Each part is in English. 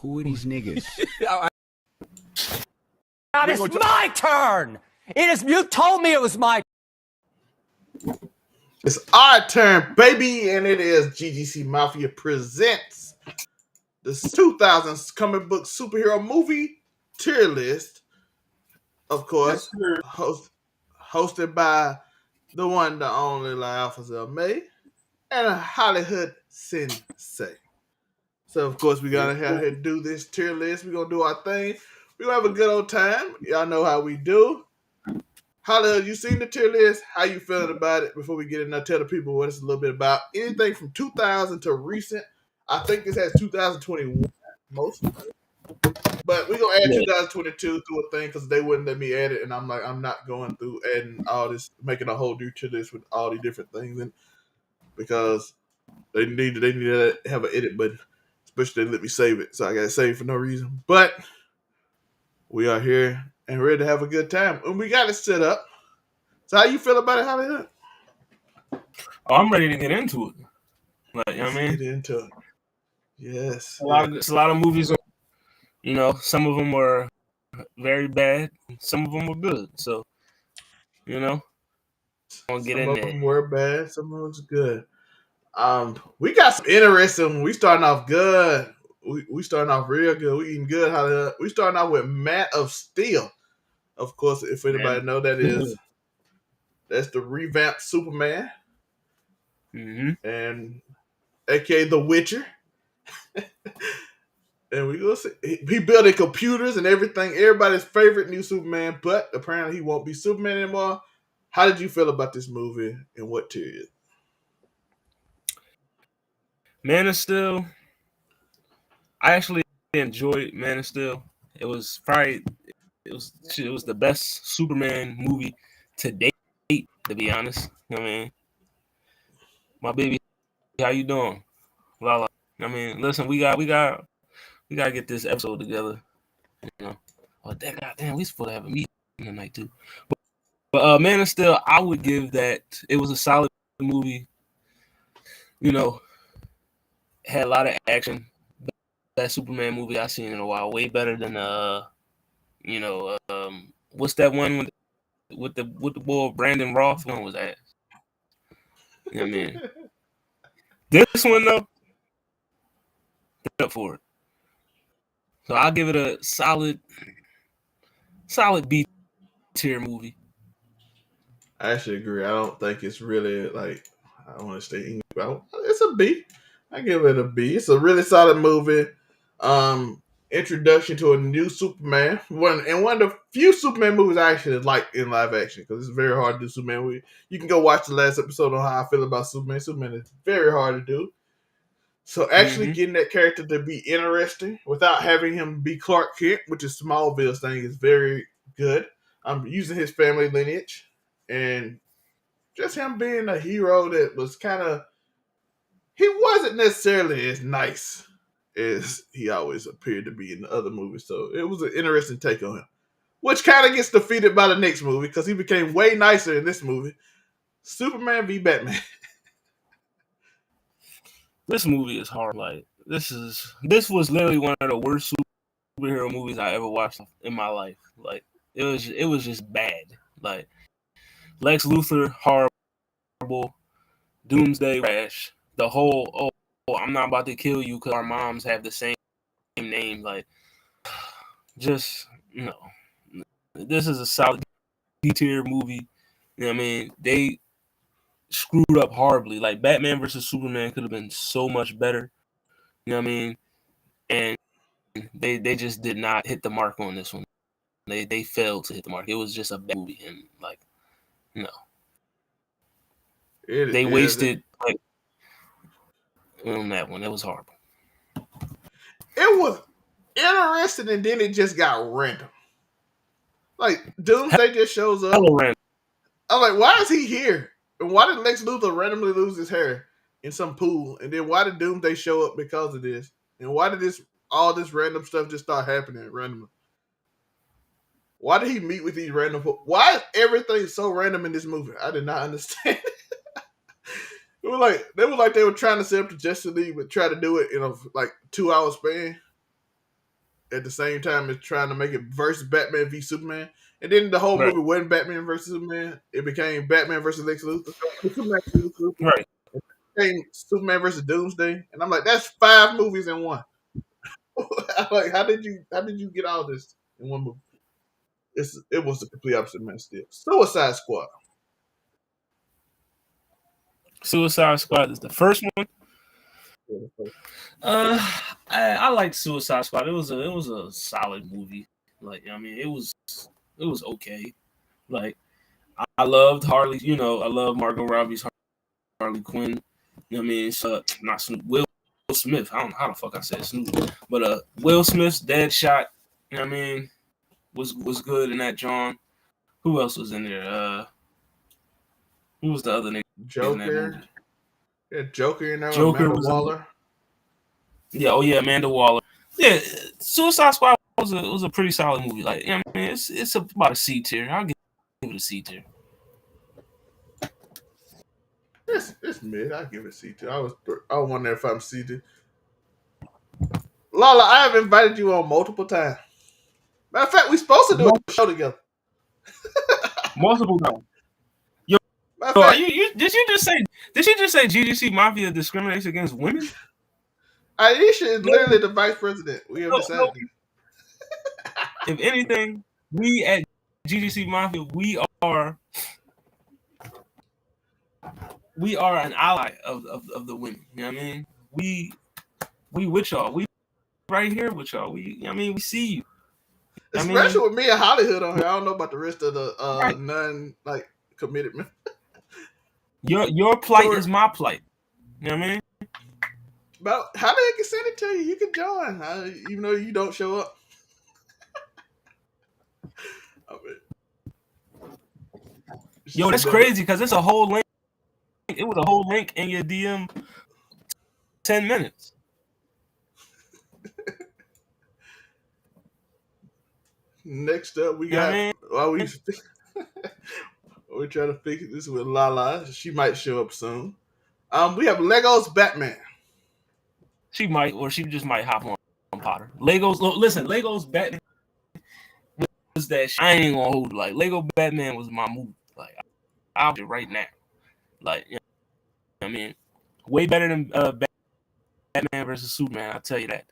Who are these niggas? Now it's my turn. You told me it was my. It's our turn, baby, and it is GGC Mafia presents the 2000s comic book superhero movie tier list. Of course, hosted by the one, the only, Officer May, and a Hollywood sensei. So, of course, we gotta have to do this tier list. We're gonna do our thing. We're gonna have a good old time. Y'all know how we do. Hollywood, you seen the tier list? How you feeling about it? Before we get in there, tell the people what it's a little bit about. Anything from 2000 to recent. I think this has 2021 most. But we're going to add 2022 to a thing because they wouldn't let me add it. And I'm like, I'm not going through adding all this, making a whole new tier list with all these different things. And because they need to have an edit button. Especially they let me save it. So I got to save it for no reason. But we are here and ready to have a good time. And we got it set up. So how you feel about it, Hollywood? Oh, I'm ready to get into it. Like, you know what I mean? Get into it. Yes. It's a lot of movies. You know, some of them were very bad. Some of them were good. So, you know, I'll get in there. Some of them were bad. Some of them was good. We got some interesting. We starting off good. We starting off real good. We eating good. Hollywood. We starting off with Man of Steel. Of course, if anybody know that's the revamped Superman. Mm-hmm. And aka The Witcher. And we gonna see he building computers and everything. Everybody's favorite new Superman, but apparently he won't be Superman anymore. How did you feel about this movie and what tier is? Man of Steel. I actually enjoyed Man of Steel. It was the best Superman movie to date, to be honest. I mean, my baby, how you doing? Lala. I mean, listen, we gotta get this episode together. You know. Oh damn, we supposed to have a meeting tonight too. But Man of Steel, I would give that it was a solid movie. You know, had a lot of action. That Superman movie I've seen in a while, way better than what's that one with the boy Brandon Roth? One was that? You know what I mean? This one though, up for it. So I'll give it a solid B tier movie. I actually agree. I don't think it's really like I don't want to stay English. It's a B. I give it a B. It's a really solid movie. Introduction to a new Superman. One of the few Superman movies I actually like in live action because it's very hard to do Superman. You can go watch the last episode on how I feel about Superman. Superman is very hard to do. So actually getting that character to be interesting without having him be Clark Kent, which is Smallville's thing, is very good. I'm using his family lineage and just him being a hero that was he wasn't necessarily as nice as he always appeared to be in the other movies. So it was an interesting take on him, which kind of gets defeated by the next movie because he became way nicer in this movie. Superman v. Batman. This movie is hard. Like this was literally one of the worst superhero movies I ever watched in my life. Like it was just bad. Like Lex Luthor horrible, Doomsday trash. The whole I'm not about to kill you because our moms have the same name. Like just no. This is a solid D tier movie. You know what I mean? They screwed up horribly. Like Batman versus Superman could have been so much better. You know what I mean? And they just did not hit the mark on this one. They failed to hit the mark. It was just a bad movie and like no. They wasted like on that one. It was horrible. It was interesting and then it just got random. Like Doomsday just shows up. I'm like, why is he here? And why did Lex Luthor randomly lose his hair in some pool? And then why did Doomsday show up because of this? And why did all this random stuff just start happening randomly? Why did he meet with these random people? Why is everything so random in this movie? I did not understand. It was like they were trying to set up the Justice League, but try to do it in a 2-hour span. at the same time as trying to make it versus Batman v Superman. And then the whole Right. movie wasn't Batman versus Superman. It became Batman versus Lex Luthor. Superman versus Lex Luthor. Right. It became Superman versus Doomsday. And I'm like, that's 5 movies in one. I'm like, how did you get all this in one movie? It was the complete opposite man still. Suicide Squad. Suicide Squad is the first one. Uh, I liked Suicide Squad. It was a solid movie. Like, I mean, it was okay. Like, I loved Harley. You know, I love Margot Robbie's Harley Quinn. You know what I mean? So, not Snoop, Will Smith. I don't know how the fuck I said Snoop, but Will Smith's Deadshot. You know what I mean? Was good in that John. Who else was in there? Who was the other nigga in that movie? Joker. Yeah, Joker in there. Joker Amanda was Waller. Yeah, oh yeah, Amanda Waller. Yeah, Suicide Squad was a pretty solid movie. Like, you know what I mean, it's about a C tier. I'll give it a C tier. It's mid. I give it C too. I was wondering if I'm C too. Lala, I have invited you on multiple times. Matter of fact, we supposed to do a show together. Multiple times. Matter of fact, Did you just say GGC Mafia discriminates against women? Aisha is literally the vice president. We have decided. If anything, we at GGC Mafia, we are an ally of the women. You know what I mean? We with y'all. We right here with y'all. We we see you. Especially with me and Hollywood on here. I don't know about the rest of the non like committed men. Your plight is my plight. You know what I mean? But how they can send it to you? You can join, even though you don't show up. Yo, that's crazy because it's a whole link. It was a whole link in your DM. 10 minutes. Next up, we got. We're trying to fix this with Lala. She might show up soon. We have Legos Batman. She might, or she just might hop on Potter. Legos Batman was that. I ain't gonna hold it. Like, Lego Batman was my movie. Like, I'll do it right now. Like, you know, I mean, way better than Batman versus Superman. I'll tell you that.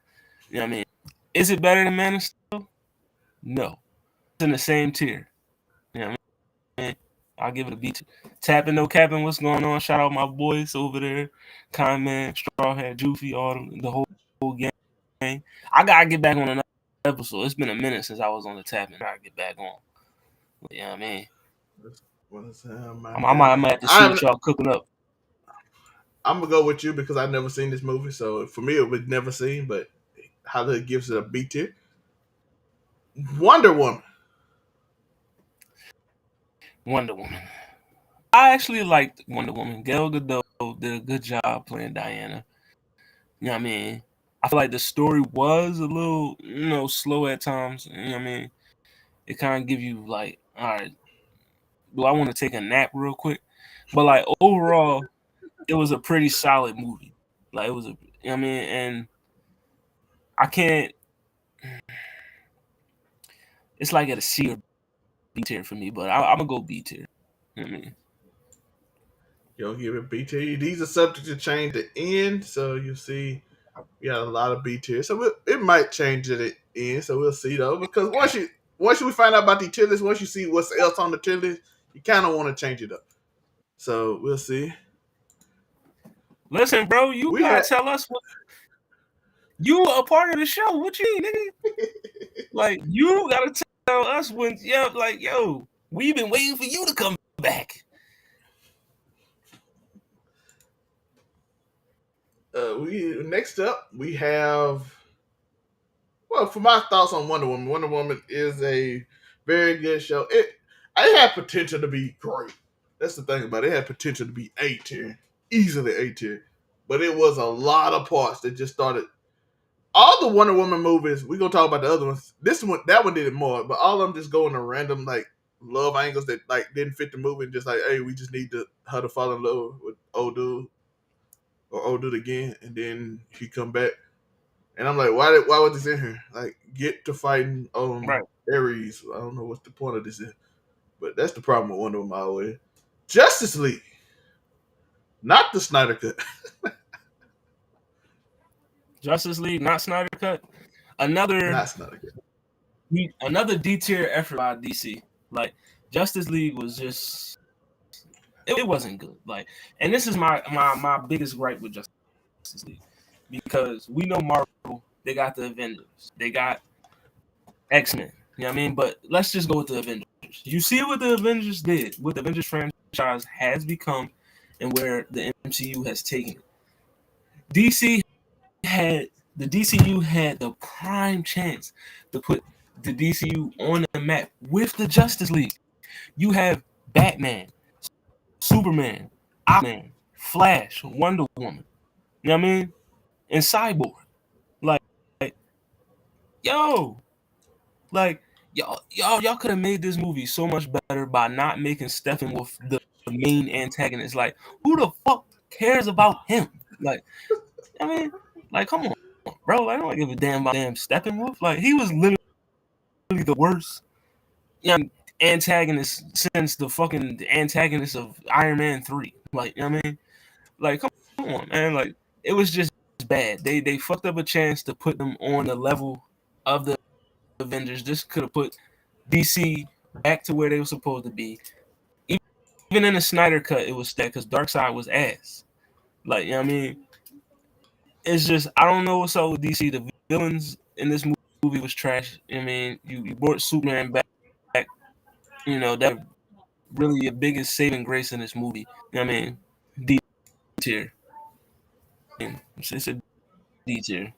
You know what I mean? Is it better than Man of Steel? No. It's in the same tier. You know what I mean? I'll give it a B. Tapping, no capping. What's going on? Shout out my boys over there. Conman, Straw Hat, Joofy, all them, the whole gang. I gotta get back on another episode. It's been a minute since I was on the tapping. I gotta get back on. You know what I mean? I might have to see what y'all cooking up. I'm gonna go with you because I've never seen this movie. So for me, it was never seen. But Hollywood gives it a B tier. Wonder Woman. I actually liked Wonder Woman. Gal Gadot did a good job playing Diana. You know what I mean? I feel like the story was a little, slow at times. You know what I mean? It kind of give you like, all right, do I want to take a nap real quick? But like overall, it was a pretty solid movie. Like, it was and I can't. It's like at a C or B tier for me, but I'm gonna go B tier. You know what I mean? Yo, give it B tier. These are subject to change at the end, so you see, we got a lot of B tier. So it might change at the end. So we'll see though, because once we find out about the tier list, once you see what's else on the tier list, you kind of want to change it up. So we'll see. Listen, bro, you gotta tell us what you a part of the show. What you mean, nigga? Like, you gotta tell us when, we've been waiting for you to come back. Next up we have. Well, for my thoughts on Wonder Woman, Wonder Woman is a very good show. It had potential to be great. That's the thing about it. It had potential to be A tier, easily A tier, but it was a lot of parts that just started. All the Wonder Woman movies, we're gonna talk about the other ones. That one did it more, but all of them just go into random like love angles that like didn't fit the movie, and just like, hey, we just need her to fall in love with old dude or old dude again, and then he come back. And I'm like, why was this in here? Like, get to fighting Right. Ares. I don't know what's the point of this is. But that's the problem with Wonder Woman always. Justice League. Not the Snyder Cut. Justice League, not Snyder Cut. Another Not Snyder Cut. another D tier effort by DC. Like Justice League was just it wasn't good. Like, and this is my biggest gripe with Justice League because we know Marvel, they got the Avengers, they got X-Men. You know what I mean? But let's just go with the Avengers. You see what the Avengers did, what the Avengers franchise has become, and where the MCU has taken it. DC had the DCU had the prime chance to put the DCU on the map with the Justice League. You have Batman, Superman, Aquaman, Flash, Wonder Woman. You know what I mean? And Cyborg. Like, like yo, like y'all could have made this movie so much better by not making Steppenwolf the main antagonist. Like, who the fuck cares about him? Like, I mean, like, come on, bro. I don't give a damn about damn Steppenwolf. Like, he was literally the worst antagonist since the fucking antagonist of Iron Man 3. Like, you know what I mean? Like, come on, man. Like, it was just bad. They fucked up a chance to put them on the level of the Avengers. This could have put DC back to where they were supposed to be. Even in the Snyder Cut, it was that because Darkseid was ass. Like, you know what I mean? It's just, I don't know what's up with DC. The villains in this movie was trash. I mean, you brought Superman back. You know, that really your biggest saving grace in this movie. You know what I mean? D tier. It's a D tier.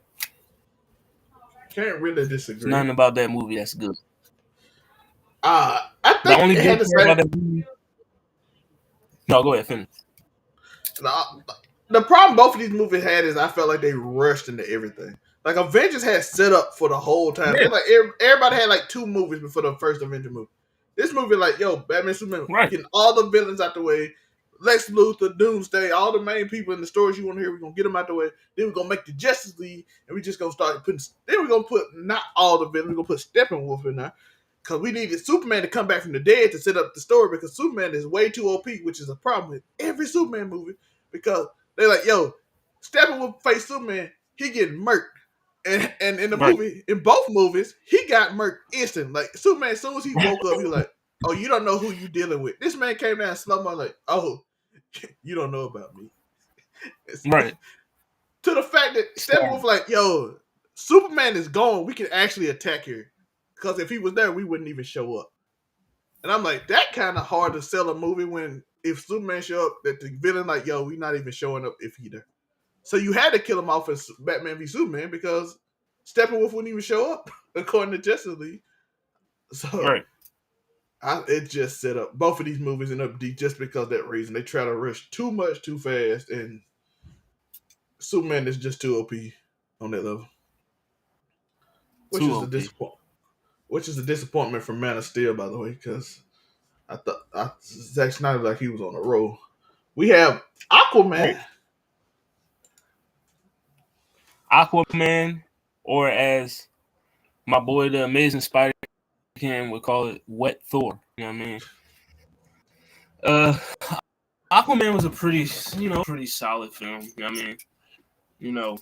Can't really There's disagree. nothing about that movie that's good. I The think only it had good the part about same. that movie. No, go ahead, finish. The problem both of these movies had is I felt like they rushed into everything. Like Avengers had set up for the whole time. Yeah. They like everybody had like 2 movies before the first Avenger movie. This movie, like, yo, Batman, Superman, Right. getting all the villains out the way. Lex Luthor, Doomsday, all the main people in the stories you want to hear, we're gonna get them out the way. Then we're gonna make the Justice League, and we just gonna start putting. Then we're gonna put not all the villains, we're gonna put Steppenwolf in there. Because we needed Superman to come back from the dead to set up the story because Superman is way too OP, which is a problem with every Superman movie. Because they're like, yo, Steppenwolf face Superman, he getting murked. And in the Right. movie, in both movies, he got murked instant. Like Superman, as soon as he woke up, he was like, oh, you don't know who you dealing with. This man came down slow mo like, oh, you don't know about me. Right. To the fact that Sorry. Steppenwolf like, yo, Superman is gone. We can actually attack here. Because if he was there, we wouldn't even show up. And I'm like, that kind of hard to sell a movie when if Superman show up, that the villain like, yo, we not even showing up if he there. So you had to kill him off as Batman v Superman because Steppenwolf wouldn't even show up according to Justice League. So Right. it just set up both of these movies end up deep just because of that reason. They try to rush too much too fast, and Superman is just too OP on that level, which Too is OP. a disappointment for Man of Steel, by the way, because I thought Zack Snyder like he was on a roll. We have Aquaman. Aquaman, or as my boy the Amazing Spider-Man would call it, Wet Thor. You know what I mean? Aquaman was a pretty solid film. You know what I mean? You know,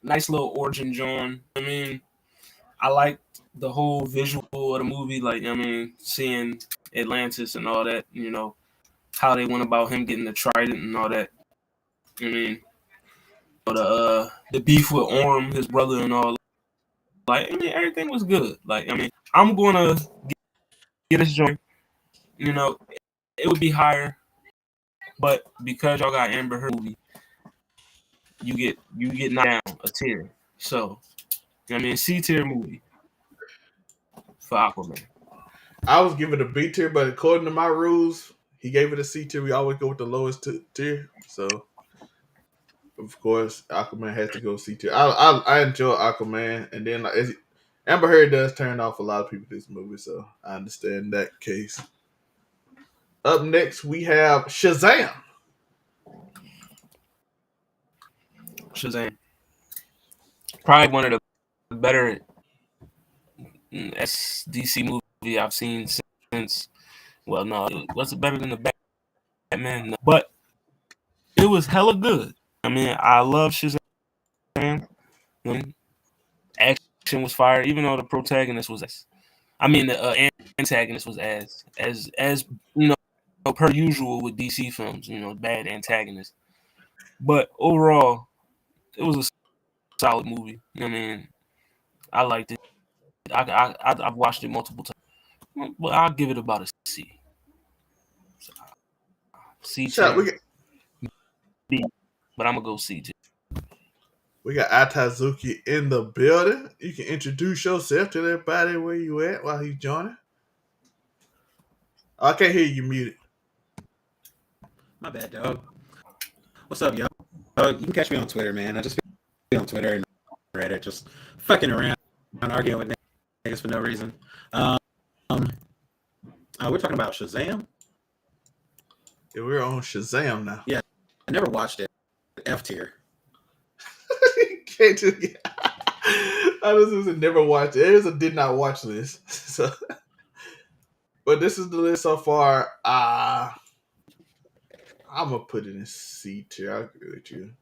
nice little origin, John. I mean, I liked the whole visual of the movie, like, I mean, seeing Atlantis and all that, you know, how they went about him getting the trident and all that. I mean, the beef with Orm, his brother, and all. Like, I mean, everything was good. Like, I mean, I'm gonna get this joint. You know, it would be higher, but because y'all got Amber Heard movie, you get knocked down a tier. So, I mean, C tier movie for Aquaman. I was giving it a B tier, but according to my rules, he gave it a C tier. We always go with the lowest tier. So, of course, Aquaman has to go C tier. I enjoy Aquaman, and then Amber Heard does turn off a lot of people this movie, so I understand that case. Up next, we have Shazam. Shazam. Probably one of the better DC movie I've seen since. Well, no, was it better than the Batman? No. But it was hella good. I mean, I love Shazam. I mean, action was fire, even though the protagonist was ass. I mean, the antagonist was as you know, per usual with DC films. You know, bad antagonist. But overall, it was a solid movie. I mean, I liked it. I've watched it multiple times. But I'll give it about a C. C Shut up. tier. B. But I'm gonna go C tier. We got Atazuki in the building. You can introduce yourself to everybody where you at while he's joining. I can't hear you muted. My bad, dog. What's up, y'all? You can catch me on Twitter, man. I just be on Twitter and Reddit, just fucking around, arguing with niggas for no reason. We're talking about Shazam. Yeah, we're on Shazam now. Yeah, I never watched it. F tier. Can't do it. I just never watched it. It is a did not watch list. So, but this is the list so far. I'm gonna put it in C tier. I agree with you.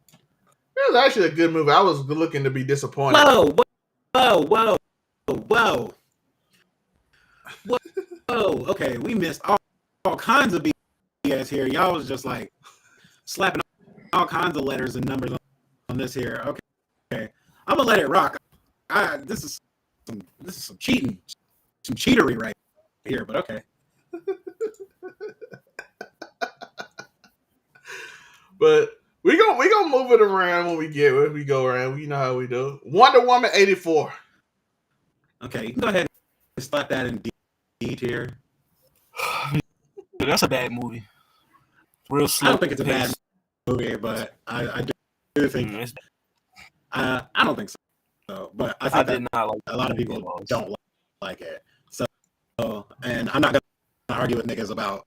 It was actually a good movie. I was looking to be disappointed. Whoa. Okay, we missed all kinds of BS here. Y'all was just like slapping all kinds of letters and numbers on this here. Okay. I'm gonna let it rock. This is some cheating, some cheatery right here. But okay. But we gonna move it around when we go around. You know how we do. Wonder Woman 84. Okay, you can go ahead and slap that in D tier. That's a bad movie. Real slow. I don't think it's a bad movie, but I do think I don't think so. But I think did not like a lot of people don't like it. So, and I'm not gonna argue with niggas about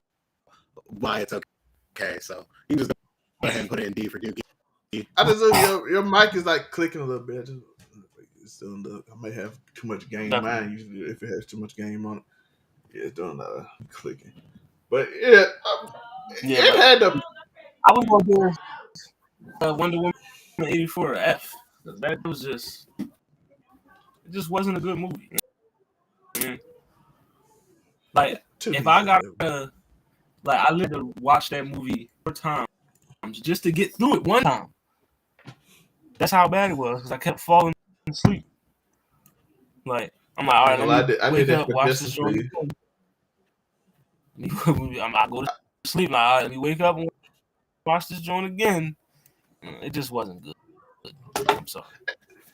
why it's okay. So you can just go ahead and put it in D for Dookie. I just your mic is like clicking a little bit. I may have too much game. Mine usually, if it has too much game on it, yeah, it's doing clicking. But yeah, it had to. I was going to Wonder Woman 84 F. That was just, it just wasn't a good movie. Like, if I got I literally watched that movie 4 times just to get through it one time. That's how bad it was, because I kept falling asleep. Like, I'm like, all right, let me wake up, watch this show. I go to sleep, like, all right, let me wake up and watch this joint again. It just wasn't good. I'm sorry.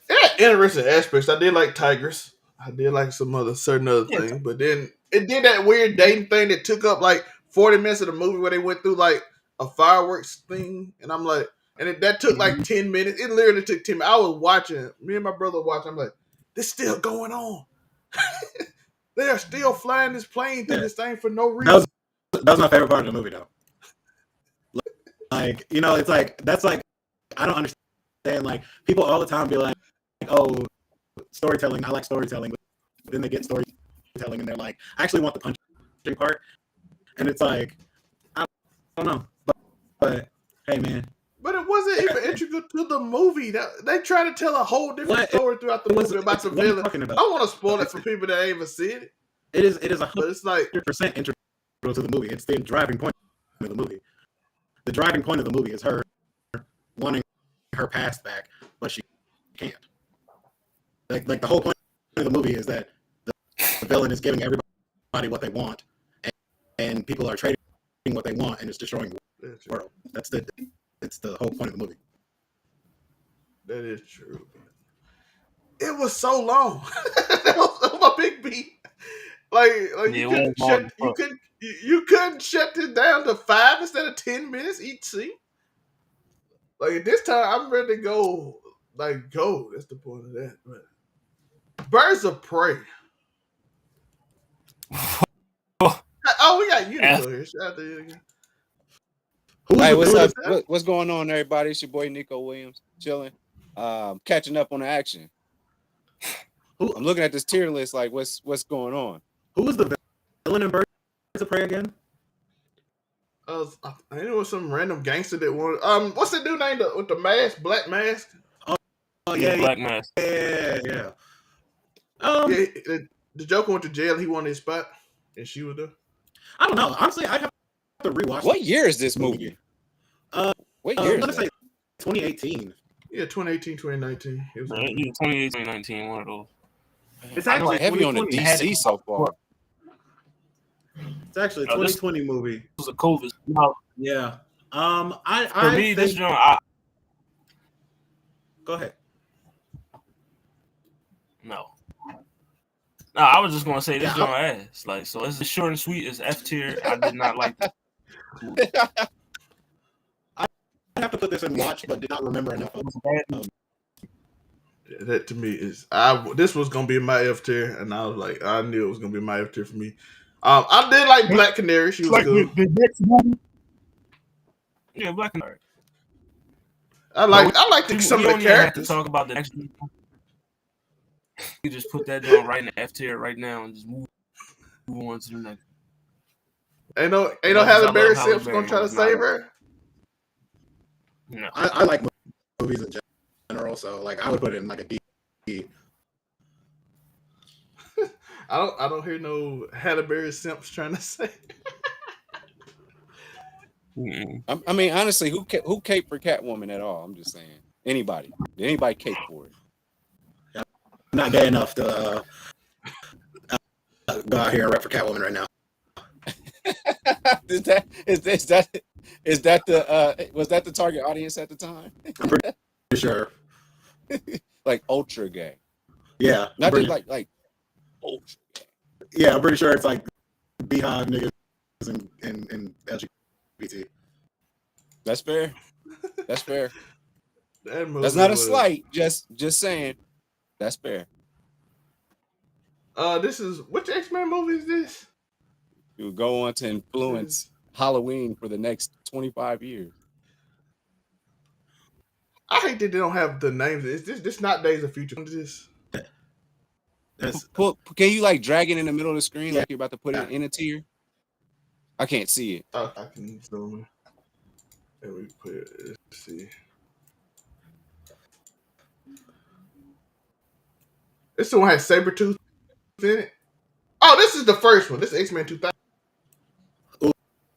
It had interesting aspects. I did like tigers. I did like some certain other things, but then it did that weird dating thing that took up like 40 minutes of the movie where they went through like a fireworks thing, and I'm like, and that took like 10 minutes. It literally took 10 minutes. I was watching, me and my brother watching. I'm like, this still going on. They are still flying this plane through this thing for no reason. That was my favorite part of the movie, though. Like, you know, it's like, that's like, I don't understand. Like, people all the time be like, oh, storytelling, I like storytelling. But then they get storytelling and they're like, I actually want the punching part. And it's like, I don't know. But hey, man. But it wasn't even integral to the movie. They try to tell a whole different story throughout the movie about the villain. I don't want to spoil it for people that ain't even seen it. It is 100% integral to the movie. It's the driving point of the movie. The driving point of the movie is her wanting her past back, but she can't. Like the whole point of the movie is that the villain is giving everybody what they want, and people are trading what they want, and it's destroying the world. It's the whole point of the movie. That is true. It was so long. That was my big beat. Like you couldn't shut it down to 5 instead of 10 minutes each scene. Like at this time, I'm ready to go. Like go. That's the point of that. But Birds of Prey. Oh, we got Unico here. Shout out to you again. Hey, what's up? What's going on, everybody? It's your boy Nico Williams, chilling. catching up on the action. I'm looking at this tier list like what's going on. Who was the villain in Birds of Prey again? I think it was some random gangster that wanted. What's that dude named with the mask, black mask? Oh yeah, Black Mask. yeah. Yeah, the Joker went to jail. He wanted his spot, and she was there. I don't know. Honestly, I have to rewatch. What year is this movie? What year I'm is gonna that? say 2018. Yeah, 2018, 2019. It was. Right, yeah, 2018, 2019, one of those. It's I'm actually heavy on the 2020. DC so far. It's actually a Oh, this- 2020 movie. It was a COVID. No, Yeah. for me, this think, joint, go ahead. no. No, I was just gonna say this Yeah. joint ass. Like, so it's short and sweet. It's F tier. I did not like this. I have to put this in watch, but did not remember enough. It was a bad. That to me is this was gonna be my F tier, and I was like, I knew it was gonna be my F tier for me. I did like Black Canary. She was Like good. the next movie. Yeah, Black Canary. I like some We of don't the even have to characters. talk about the next movie. You just put that joint right in the F tier right now and just move on to the next. Ain't no I love Halle Berry Halle Simpson gonna Berry, try to it's not- save her. No. I like movies in general, so like I would put it in like a D. I don't hear no Halle Berry Simps trying to say. Mm-mm. I mean, honestly, who caped for Catwoman at all? I'm just saying. Anybody? Did anybody cape for it? I'm not gay enough to go out here and rep for Catwoman right now. is that the was that the target audience at the time? I'm pretty sure. Like ultra gay, Yeah. not I'm just pretty, like ultra gay. yeah, I'm pretty sure it's like beehive niggas and LGBT. That's fair. That's fair. That movie That's not a was- slight. Just saying. That's fair. This is which X-Men movie is this? You would go on to influence Halloween for the next 25 years. I hate that they don't have the names. Is this not Days of Future? What is this? That's Can you like drag it in the middle of the screen Yeah. like you're about to put it in a tier? I can't see it. I can zoom in. There we put it. Let's see. This one has Sabretooth in it. Oh, this is the first one. This is X-Men 2000.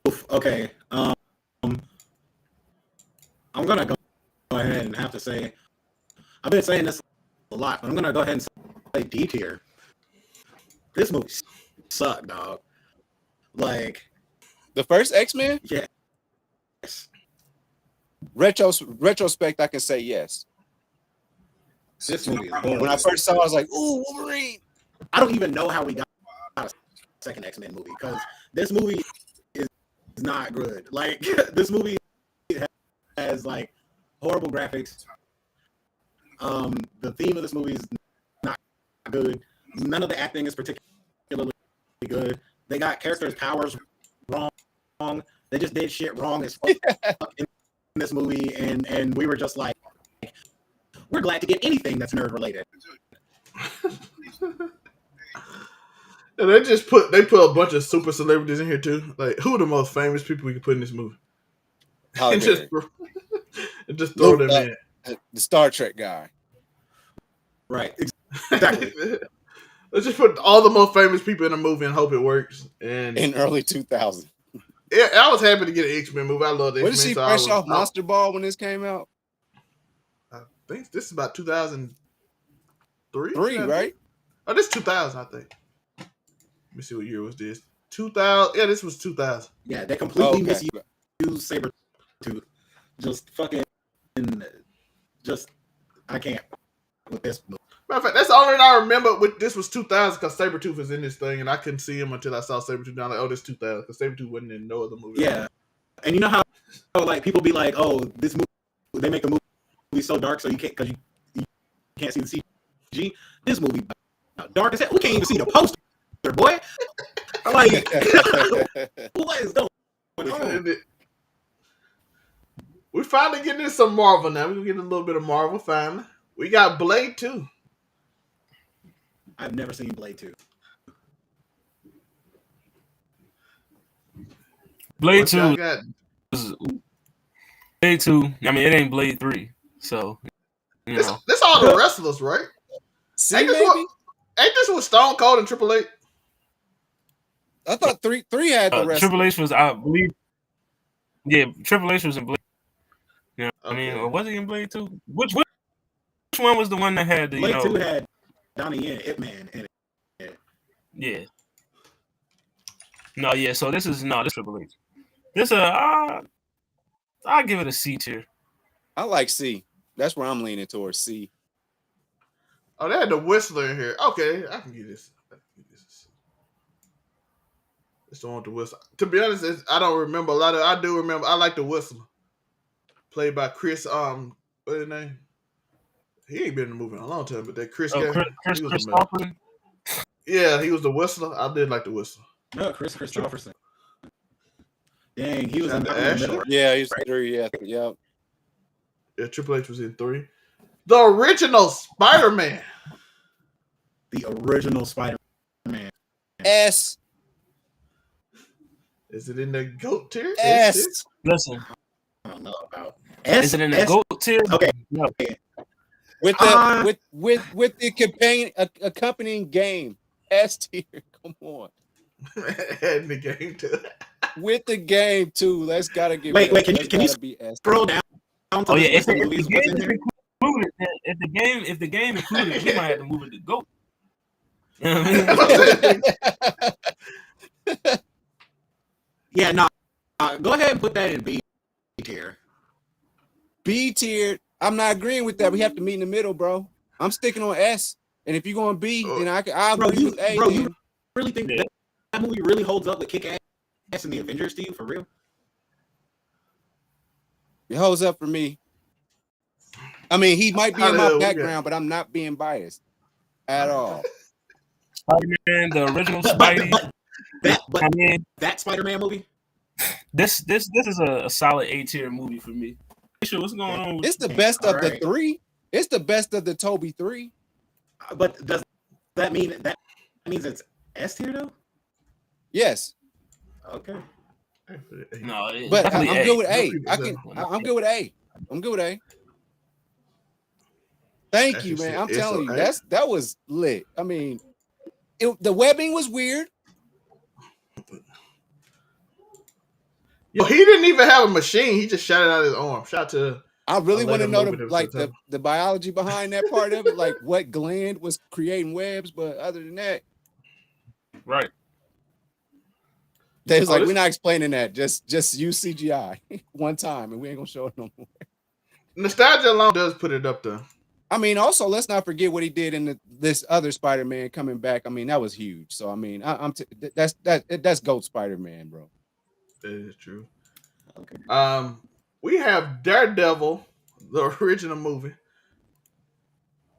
oof. Okay. I'm gonna go ahead and have to say I've been saying this a lot, but I'm gonna go ahead and say D tier. This movie sucked, dog. Like, The first X-Men? yes. Retrospect, I can say yes. This movie is When I first saw it, I was like, ooh, Wolverine. I don't even know how we got a second X-Men movie because this movie is not good. Like, this movie has like horrible graphics. The theme of this movie is not good. None of the acting is particularly good. They got characters' powers wrong. They just did shit wrong as fuck in this movie, and we were just like, we're glad to get anything that's nerd related. And they put a bunch of super celebrities in here too. Like, who are the most famous people we can put in this movie? Halle And just, Berry. and just throw them Luke, in. The Star Trek guy. Right. Exactly. Let's just put all the most famous people in a movie and hope it works. And In early 2000. yeah, I was happy to get an X-Men movie. I love the What X-Men. did she so fresh off Monster Ball when this came out? I think this is about 2003. 3, right? Oh, this is 2000, I think. Let me see what year was this. 2000. Yeah, this was 2000. Yeah, they completely Okay. misused Sabretooth. Just fucking, I can't with this movie. Matter of fact, that's the only thing I remember with this was 2000 because Sabretooth was in this thing and I couldn't see him until I saw Sabretooth. And I'm like, oh, this 2000 because Sabretooth wasn't in no other movie. Yeah. And you know how like people be like, oh, this movie, they make a movie so dark so you can't, because you can't see the CG. This movie dark as hell. We can't even see the poster, boy. I'm like, what is going on? We finally getting into some Marvel now. We're getting a little bit of Marvel finally. We got Blade 2. I've never seen Blade 2. Blade What y'all 2 got? is Blade 2. I mean, it ain't Blade 3. So, you know. This all the wrestlers, right? See, Ain't maybe? this what Stone Cold and Triple H? I thought three had the rest. Triple H was, I believe. Yeah, Triple H was in Blade. You know what I mean? Okay. Or was he in Blade 2? Which one was the one that had the, Blade 2 had Donnie Yen, Ip Man in it. Yeah. No, yeah. So this Triple H. This I'll give it a C tier. I like C. That's where I'm leaning towards C. Oh, they had the Whistler in here. Okay, I can get this. It's the one with the Whistler. To be honest, I don't remember a lot of. I do remember. I like the Whistler, played by Chris. What's his name? He ain't been in the movie in a long time, but that Chris guy. Chris he was Christopherson? Yeah, he was the Whistler. I did like the Whistler. No, Chris Christopherson. Dang, he was in Shout out the to Asher. middle. Yeah, he's 3. Yeah. Yeah, Triple H was in 3. The original Spider-Man. The original Spider-Man. S. Is it in the GOAT tier? S. Listen, I don't know about is it in the GOAT tier? Okay. No. With the with the accompanying game. S tier. Come on. In the game too. With the game too. Let's gotta give Wait, it. can you be S. scroll down to Oh the yeah, list of movies what's in there? if the game included, we might have to move it to GOAT. You know what I mean? Yeah, no. Go ahead and put that in B tier. B tier. I'm not agreeing with that. We have to meet in the middle, bro. I'm sticking on S. And if you're going B, then I'll agree with A. Bro, you really think that movie really holds up with Kick-Ass and the Avengers to you, for real? It holds up for me. I mean, he might be in my background, but I'm not being biased at all. Spider-Man, the original Spidey. That Spider-Man movie? This is a solid A tier movie for me. What's going on? It's the best of the 3. It's the best of the Toby 3. But does that mean that means it's S tier though? Yes. Okay. No, but I'm good with A. I'm good with A. I'm good with A. Thank you, man. I'm telling you, that was lit. I mean, the webbing was weird. Yo, he didn't even have a machine. He just shot it out of his arm. Shout to. I really want to know the biology behind that part of it, like what gland was creating webs. But other than that, right? They was like, we're not explaining that. Just use CGI one time, and we ain't gonna show it no more. Nostalgia alone does put it up there. I mean, also let's not forget what he did in this other Spider-Man coming back. I mean, that was huge. So I mean, that's GOAT Spider-Man, bro. That is true. Okay. We have Daredevil, the original movie.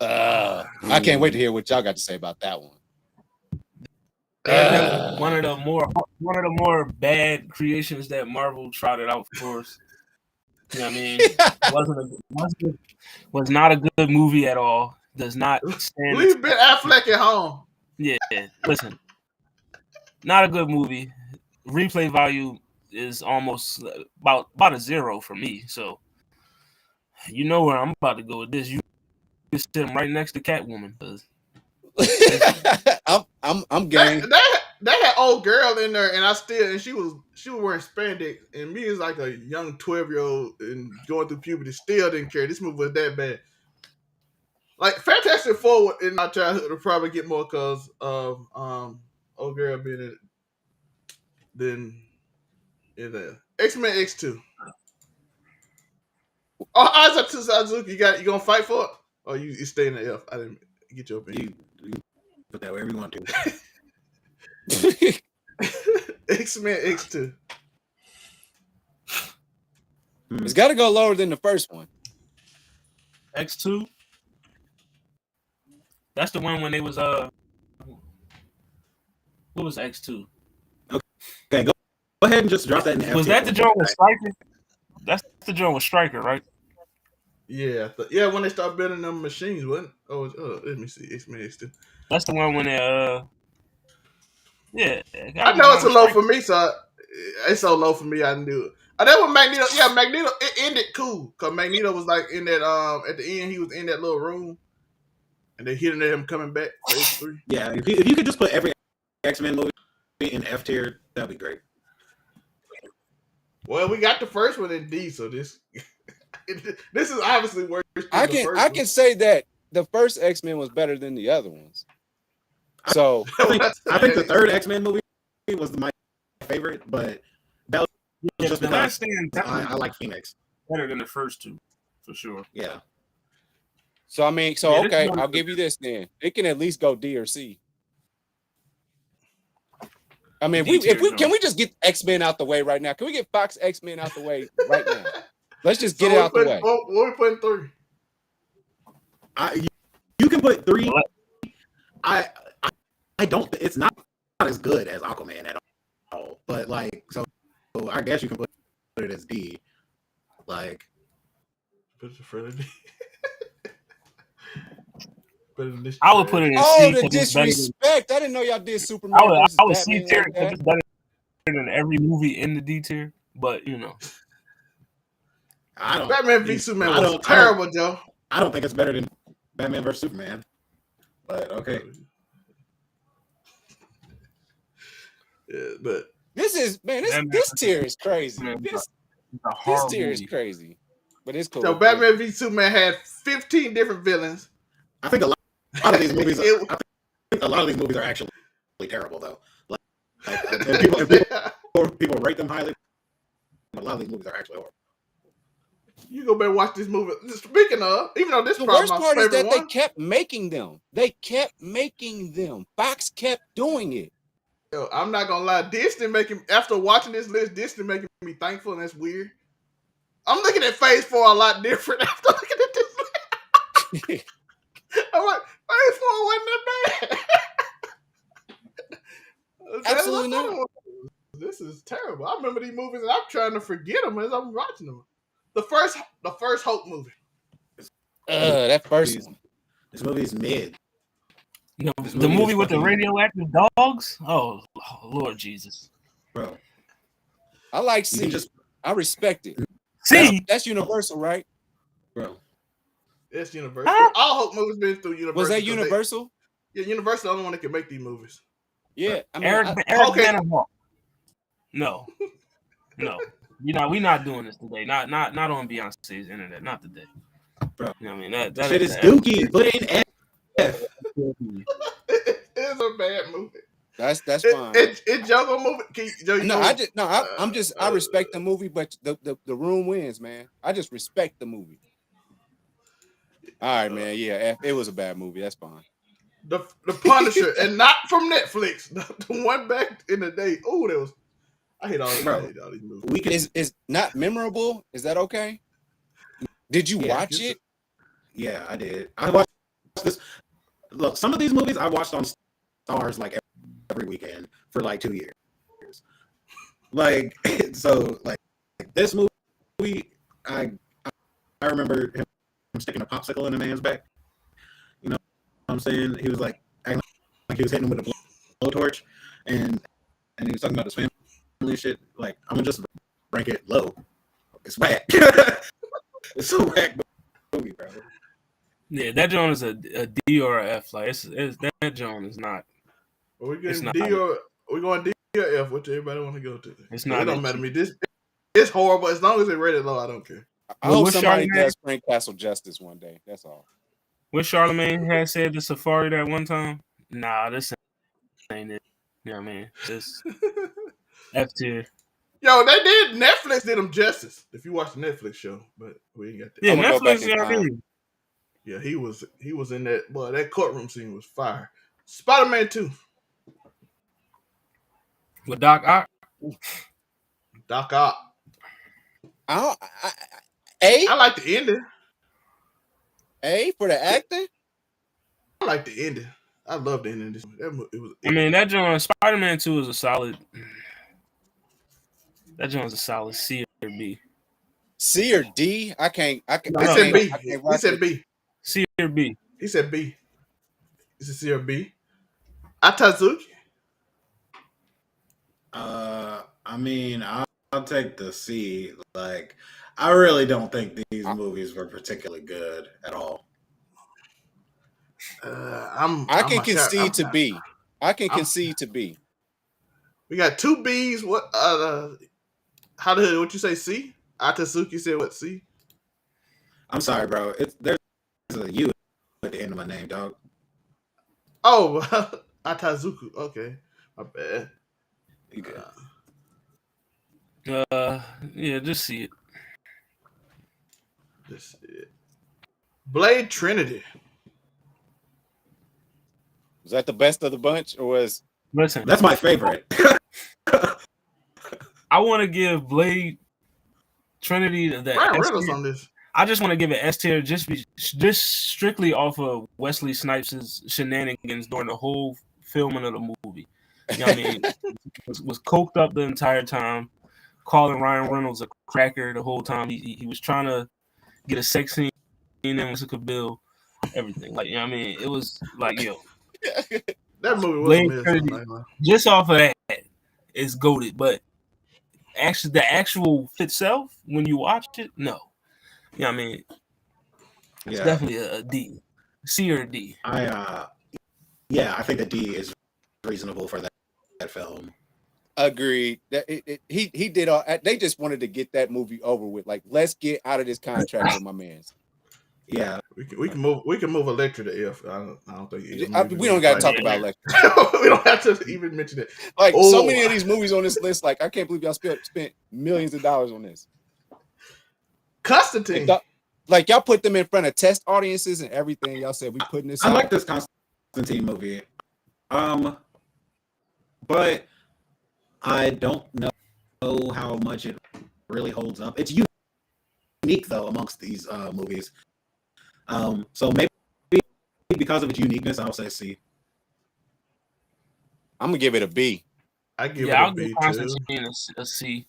I can't wait to hear what y'all got to say about that one. One of the more bad creations that Marvel trotted out for us. You know what I mean? Was not a good movie at all. Does not stand. Leave Ben Affleck at home. Yeah, listen, not a good movie. Replay value is almost about a 0 for me. So you know where I'm about to go with this. You sit him right next to Catwoman. I'm game. That had old girl in there, and she was wearing spandex, and me as like a young 12-year-old and going through puberty, still didn't care. This movie was that bad. Like Fantastic Four in my childhood would probably get more because of old girl being in it than in the X-Men X2. Oh, Isaac Suzuki, you gonna fight for it? Or you stay in the F? I didn't get your opinion. You put that wherever you want to. X-Men X2. It's got to go lower than the first one. X2. That's the one when they was what was X2? Okay, go ahead and just drop that in the F Was tier. that the joint with Cypher? the joint with Stryker, right? Yeah, yeah. When they start building them machines, wasn't? Oh, let me see. X-Men X2. That's the one when they yeah, I got know it's got a with low Stryker. for me, so it's so low for me. I knew it. That was Magneto. Yeah, Magneto. It ended cool because Magneto was like in that at the end he was in that little room, and they hinted at him coming back for X3. Yeah, if you could just put every X-Men movie in F tier, that'd be great. Well, we got the first one in D, so this this is obviously worse than I the can first I one. can say that the first X-Men was better than the other ones. So I think the third X-Men movie was my favorite, but that was Yeah, just the because Last Stand I like Phoenix. better than the first two, for sure. Yeah. I mean, Yeah, this okay, one- I'll give you this then. It can at least go D or C. I mean, D-tier, can we just get X-Men out the way right now? Can we get Fox X-Men out the way right now? Let's just get it out the way. What we putting 3? You can put 3. Well, I don't. It's not as good as Aquaman at all. But like, so I guess you can put it as D. Like, Put it further D. Put it in this I would put it in Oh, C. the 'cause it's better than- disrespect! I didn't know y'all did Superman I versus would C Batman tier like because that. it's better than every movie in the D tier. But you know, I don't. Batman v Superman I was don't- terrible, Joe. I don't think it's better than Batman vs Superman. But okay. Yeah, but This is Batman this versus tier is crazy. Superman This it's a horror tier is movie. crazy, but it's cool. so Batman v Superman had 15 different villains. I think a lot of these movies. It- I think a lot of these movies are actually terrible, though. Like and people rate them highly. A lot of these movies are actually horrible. You go back and watch this movie. Speaking of, even though this The is probably worst my part is favorite that they one, kept making them. They kept making them. Fox kept doing it. yo, I'm not gonna lie. Disney making after watching this list, Disney making me thankful, and that's weird. I'm looking at Phase 4 a lot different after looking at this list. I'm like, Phase 4 wasn't that bad. Absolutely not. This is terrible. I remember these movies and I'm trying to forget them as I'm watching them. The first Hulk movie. That first one. This movie's mid. No, This the movie movie is with the fucking- radioactive dogs. Oh Lord Jesus. Bro. I like You C. can just, I respect it. See, That's Universal, right? bro. It's Universal. Huh? All Hulk movies been through Universal. Was that 'cause Universal? Yeah, Universal the only one that can make these movies. Yeah. I mean, Eric Okay. Banner Hawk. No, we not doing this today. Not on Beyonce's internet. Not today, Bro. You know what I mean that Shit is dookie. Put it in F. It's a bad movie. that's fine. It's Jungle movie. Joe, you No, know- I respect the movie, but the room wins, man. I just respect the movie. All right, man. Yeah, it was a bad movie. That's fine. The Punisher, and not from Netflix. The one back in the day. Oh, that was. I hate all these movies. We can, Is not memorable? Is that okay? Did you Yeah, watch it? yeah, I did. I watched this. Look, some of these movies I watched on Stars like every weekend for like 2 years. Like, so like this movie, I remember him sticking a popsicle in a man's back. You know what I'm saying? He was like acting like he was hitting him with a blowtorch, and he was talking about his family and shit. Like, I'm gonna just rank it low. It's whack. It's so whack movie, bro. Yeah, that joint is a D or a F. Like it's that joint is not. Are we It's getting not. D or we going D or F? Which everybody want to go to? It's It not. don't matter to me. This it's horrible. As long as it's rated low, I don't care. I Well, hope what's somebody Charlemagne? does Frank Castle justice one day. That's all. What Charlemagne had said to Safari that one time. Nah, this ain't it. You know what I mean? Just F tier. Yo, they did. Netflix did them justice. If you watch the Netflix show, but we ain't got that. Yeah, I'ma go back Netflix. in You know what I time. mean? Yeah, he was in that. Boy, that courtroom scene was fire. Spider-Man 2. With Doc Ock. Doc Ock. A I like the ending. for the acting. I like the ending. I love the ending. It was. I mean, that joint Spider-Man 2 is a solid. That joint's a solid C or B. C or D? I can't. I He can't. said B. I can't He watch said it. B. C or B? He said B. Is it C or B? Atazuki. I mean, I'll take the C. Like, I really don't think these movies were particularly good at all. I can concede to B. I can concede to B. We got two B's. What? How the hell? What you say? C. Atasuki said what? C. I'm sorry, bro. There's a U at the end of my name, dog. Oh, Atazuku. Okay, my bad. You good? Yeah, just see it. This is Blade Trinity. Was that the best of the bunch, or was? Listen, That's my favorite. I want to give Blade Trinity the Ryan S Reynolds tier. on this. I just want to give it S tier just strictly off of Wesley Snipes' shenanigans during the whole filming of the movie. You know what I mean? was coked up the entire time, calling Ryan Reynolds a cracker the whole time. He was trying to get a sex scene in with Jessica Biel, everything. Like, you know what I mean? It was like, yo. That movie was Blade a mess. Trinity, just off of that, it's goated. But actually, the actual itself, when you watch it, no. You know what I mean? It's definitely a D. C or D. I think the D is reasonable for that film. Agreed. That he did all. They just wanted to get that movie over with. Like, let's get out of this contract with my man's. Yeah, we can move Electra to F. I don't think we don't got to talk about Electra. We don't have to even mention it. Like, so many of these movies on this list, like, I can't believe y'all spent millions of dollars on this. Constantine. Like, y'all put them in front of test audiences and everything. Y'all said we putting this. I like this Constantine movie, but I don't know how much it really holds up. It's unique though amongst these movies. So maybe because of its uniqueness, I'll say C. I'm gonna give it a B. I'll give Constantine a C.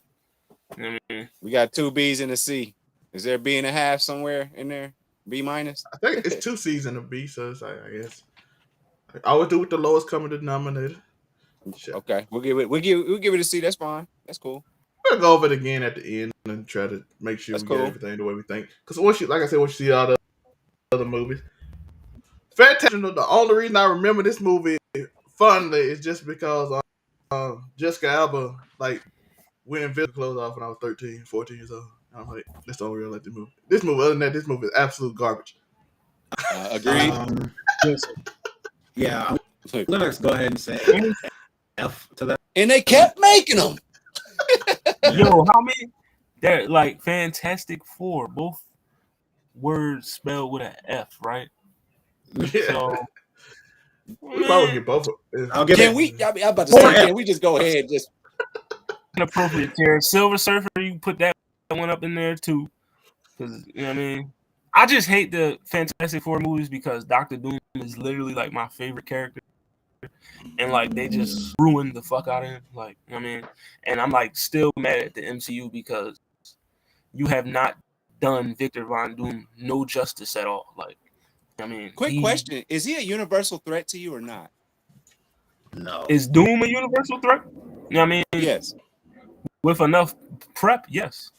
Mm-hmm. We got two B's and a C. Is there a B and a half somewhere in there? B minus? I think it's 2 C's and a B, so it's like, I guess I always do with the lowest common denominator. Sure. Okay, we'll give it a C. That's fine. That's cool. We'll go over it again at the end and try to make sure we get everything the way we think. Because once you see all the other movies, Fantastic. The only reason I remember this movie fondly is just because Jessica Alba went and visited clothes off when I was 13, 14 years old. I'm like, that's the only reason I like the movie. This movie, other than that, this movie is absolute garbage. Agreed. Yeah, I'm gonna go ahead and say F to that. And they kept making them. Yo, how many? They're like Fantastic Four, both words spelled with an F, right? Yeah. So we probably get both. I'll give I'm about to say, can we just go ahead and just inappropriate tier. Silver Surfer, you put that one up in there too, because you know what I mean. I just hate the Fantastic Four movies because Doctor Doom is literally like my favorite character, and like they just ruined the fuck out of him. Like, you know what I mean, and I'm like still mad at the MCU because you have not done Victor Von Doom no justice at all. Like, I mean, quick question: is he a universal threat to you or not? No. Is Doom a universal threat? You know what I mean? Yes. With enough prep, yes.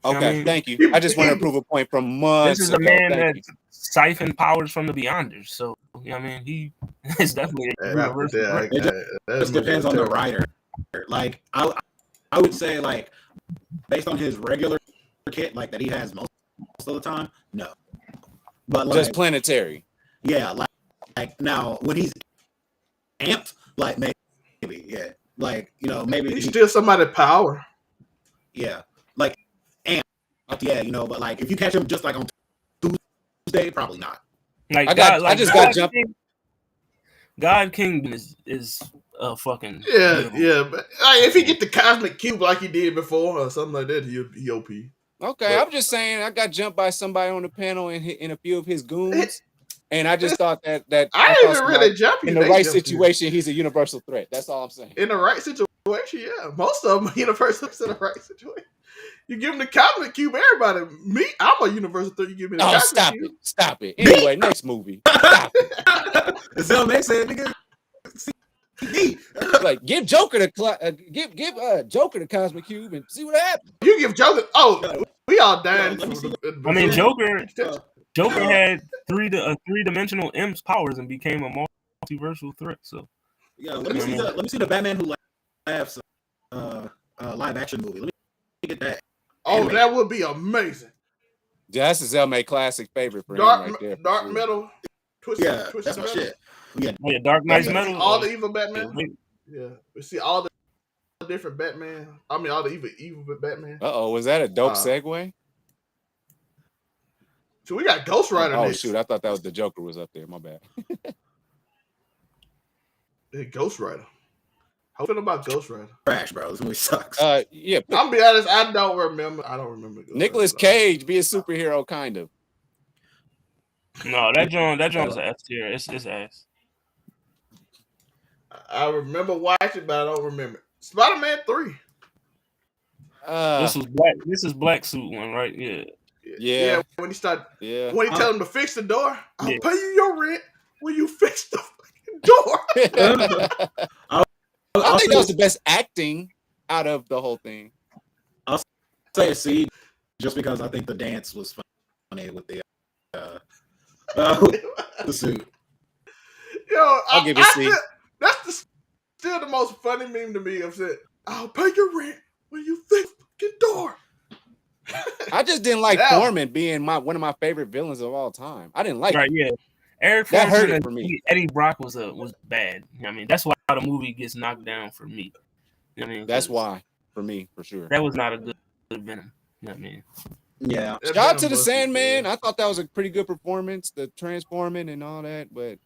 Okay, You know I mean? thank you. I just want to prove a point from months. This is a man that siphoned powers from the Beyonders, so you know what I mean. He is definitely a universal threat. It just depends on the writer. Like I would say, like based on his regular kit, like that he has most of the time, no. But like, just planetary. Yeah, like now when he's amped, like maybe, yeah, like you know maybe he's still somebody's power. Yeah, like amped, yeah, you know, but like if you catch him just like on Tuesday, probably not. Like I just got jumped. God King is a fucking yeah, but if he get the cosmic cube like he did before or something like that, he OP. Okay, I'm just saying I got jumped by somebody on the panel in a few of his goons, and I just thought that I didn't even really jump you. In the right situation, he's a universal threat. That's all I'm saying. In the right situation, Yeah, most of them are universal in the right situation. You give them the cosmic cube, everybody. Me, I'm a universal threat. You give me the cosmic cube. Stop it. Anyway, next movie. Stop it. So makes sense, nigga. CD. Like, give Joker give Joker the cosmic cube and see what happens. You give Joker. Oh, we all dying. I mean, Joker had a three-dimensional M's powers and became a multiversal threat. So yeah, let me see the Batman Who Laughs live action movie. Let me get that. Oh, anime. that would be amazing. Yeah, that's a Zelma classic favorite for Dark, him right there. dark metal. Twisted That's my metal. shit. Yeah, yeah, Dark Knight's Metal. All the evil Batman. Yeah, we see all the different Batman. I mean, all the evil Batman. Was that a dope segue? So we got Ghost Rider. Oh next. shoot, I thought that was the Joker was up there. My bad. Hey, Ghost Rider. How you feel about Ghost Rider? trash, bro. This movie sucks. Yeah. I'm be honest, I don't remember. Ghost Nicolas Rider. Cage be a superhero, kind of. No, that John is an F tier. It's ass. I remember watching, but I don't remember. Spider-Man 3. This is Black Suit one, right? Yeah. Yeah. When he Yeah. tell him to fix the door, I'll Yeah. pay you your rent when you fix the fucking door. I think that was the best acting out of the whole thing. I'll say a C, just because I think the dance was funny with the suit. Yo, I'll give it a C. That's still the most funny meme to me. I've said, I'll pay your rent when you fix the fucking door. I just didn't like Yeah. Foreman being one of my favorite villains of all time. I didn't like Right, him. yeah. Eric That hurt Foreman it for me. Eddie Brock was bad. I mean, that's why the movie gets knocked down for me. I mean, That's why, for me, for sure. that was not a good Venom. You know what I mean? Yeah. That Shout out to Venom the busted, Sandman. yeah. I thought that was a pretty good performance, the transforming and all that. But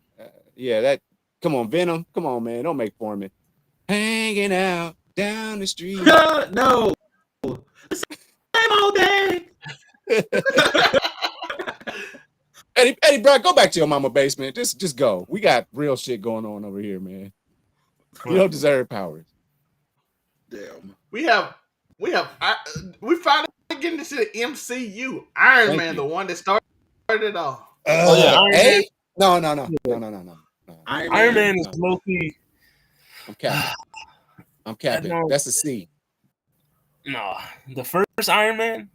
come on, Venom. Come on, man. Don't make Foreman. Hanging out down the street. No. Same old day. Eddie Brock, go back to your mama basement. Just go. We got real shit going on over here, man. You don't deserve powers. Damn. We finally getting into the MCU. Iron Thank Man, you. the one that started it all. Iron Man. No. Iron Man is low key. I'm capping. No. That's a C. No, the first Iron Man,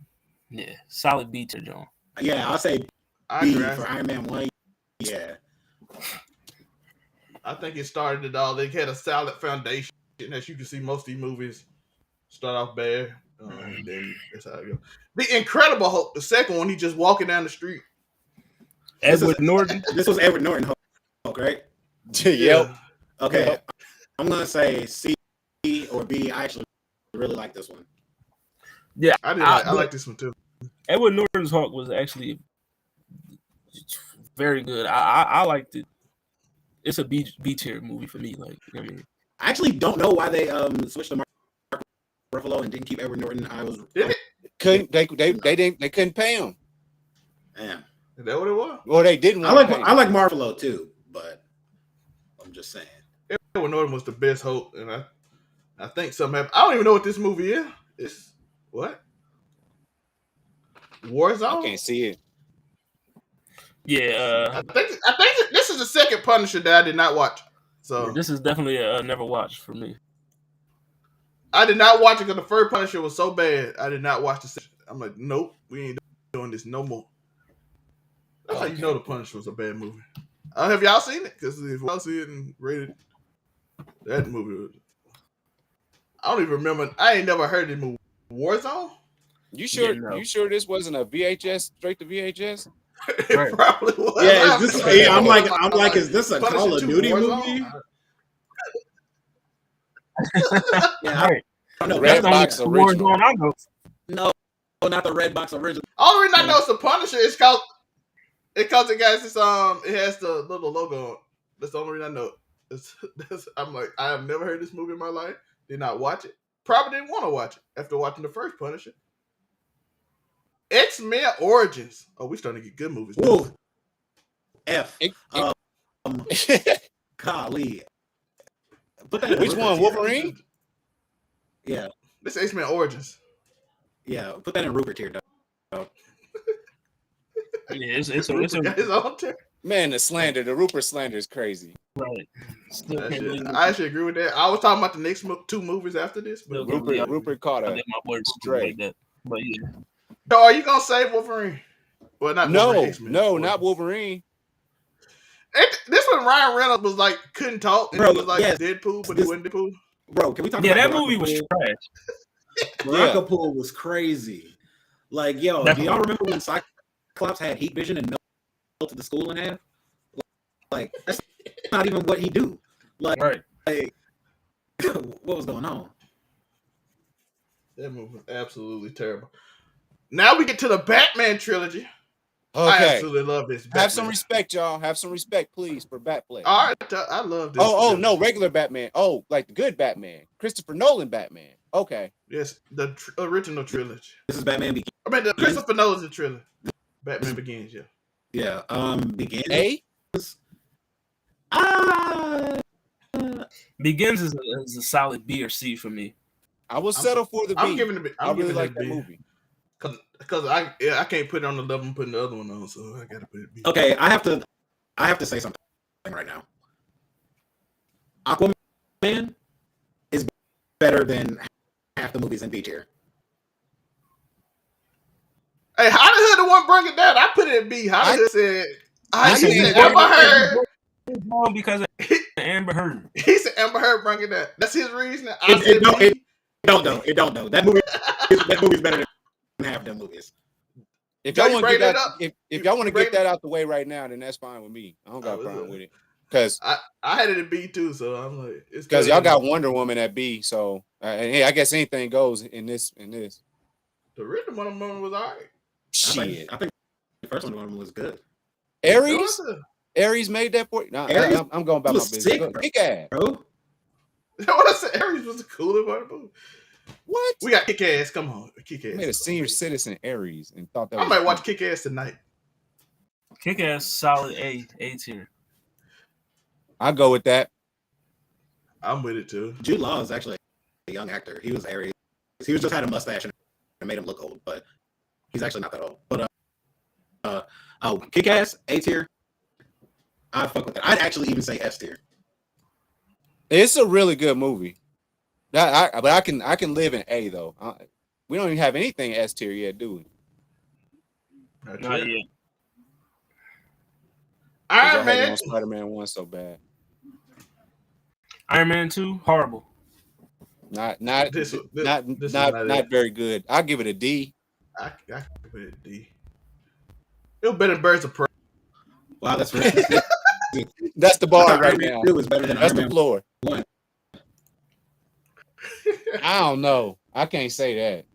yeah, solid B tier, John. Yeah, I'll say I B agree. for Iron Man 1. Yeah. I think it started it all. They had a solid foundation. As you can see, most of these movies start off bad. And then that's how it goes. The Incredible Hulk, the second one, he just walking down the street. Edward Norton. This was Edward Norton Hulk, right? Yep. Okay. Yep. I'm going to say C or B. I actually really like this one. Yeah, I like this one too. Edward Norton's Hulk was actually very good. I liked it. It's a B tier movie for me. Like, I mean, I actually don't know why they switched to Mark Ruffalo and didn't keep Edward Norton. They couldn't pay him. Man. Is that what it was? Or they didn't. I like Mark Ruffalo too, but I'm just saying. Edward Norton was the best Hulk, and I think something happened. I don't even know what this movie is. It's what? Warzone? I can't see it. yeah, I think this is the second Punisher that I did not watch. So this is definitely a never watch for me. I did not watch it because the first Punisher was so bad. I did not watch the second. I'm like, nope, we ain't doing this no more. That's how you know the Punisher was a bad movie. Have y'all seen it? Because if y'all see it and rated that movie, I don't even remember. I ain't never heard the movie. Warzone? You sure? Yeah, no. You sure this wasn't a VHS straight to VHS? It Right. probably was. Yeah, I'm like, is this a Punisher Call of 2 Duty Warzone? movie? Yeah, The I don't know. Red Box The original. Warzone I know. No, not the Red Box original. All the reason I know it's the Punisher is because it got this it has the little logo on it. That's the only reason I know it. I'm like, I have never heard this movie in my life. Did not watch it. Probably didn't want to watch it after watching the first Punisher. X-Men Origins. Oh, we starting to get good movies. now. Whoa. F. It- Golly. Put that in Which the one? tier. Wolverine? Yeah, This X-Men Origins. yeah. Put that in Rupert tier, dog. Yeah, it's Rupert got his own tier. Man, the Rupert slander is crazy. right. Still can't believe I actually agree with that. I was talking about the next two movies after this, but Still can't believe Rupert caught I a let my boy stray. like that. But yeah, so are you gonna save Wolverine? Well, not Wolverine, X-Men. No, not Wolverine. This one Ryan Reynolds was like couldn't talk and Bro, he was like yes. Deadpool, but he wasn't Deadpool. Bro, can we talk yeah, about that movie was Baraka trash. Pool? Baraka Pool was crazy. Like, yo, do y'all remember when Cyclops had heat vision and melted the school in half? Like, that's not even what he do. Like, Right. What was going on? That movie was absolutely terrible. Now we get to the Batman trilogy. I Okay. absolutely love this. Batman. Have some respect, y'all. Have some respect, please, for Batplay. All right, I love this. Oh, no, regular Batman. Oh, like the good Batman. Christopher Nolan Batman. Okay. Yes, the original trilogy. This is Batman Begins. I mean, the Christopher Nolan trilogy. Batman Begins, yeah. Yeah. Begins. A? Begins is a solid B or C for me. I will settle for the B. I'm giving it. I really like that movie. Because I can't put it on the level and put the other one on, so I gotta put it B. Okay, I have to say something right now. Aquaman is better than half the movies in B tier. Hey, how the hood the one bring it down? I put it in B. How the hood said? I said Amber Heard. Because of Amber Heard. He said Amber Heard bring it down. That's his reason. It don't know. That movie's better than half them movies. If y'all want to get that, if y'all want to get that out the way right now, then that's fine with me. I don't got a problem with it. Because I had it at B too, so I'm like, it's because y'all got Wonder Woman at B, so I guess anything goes in this. The original Wonder Woman was alright. Shit, I think the first one was good. Ares made that for you. Nah, Ares I'm going about my business. sick, Kick ass, bro. What I said, Ares was the coolest part of the movie. What? We got Kick Ass. Come on, Kick Ass. Made a senior citizen Ares and thought that I might watch Kick Ass tonight. Kick Ass solid A tier. I'll go with that. I'm with it too. Jude Law is actually a young actor. He was Ares. He was just had a mustache and it made him look old, but he's actually not that old. But Kick Ass A tier. I fuck with it. I'd actually even say S tier. It's a really good movie. But I can live in A though. We don't even have anything S tier yet, do we? Not yet. Iron Man. Spider-Man 1 so bad. Iron Man 2, horrible. Not This very good. I'll give it a D. I give it a D. It was better than Birds of Prey. Wow, that's That's the bar right now. It was better than That's Iron the Man floor. 1. I don't know. I can't say that.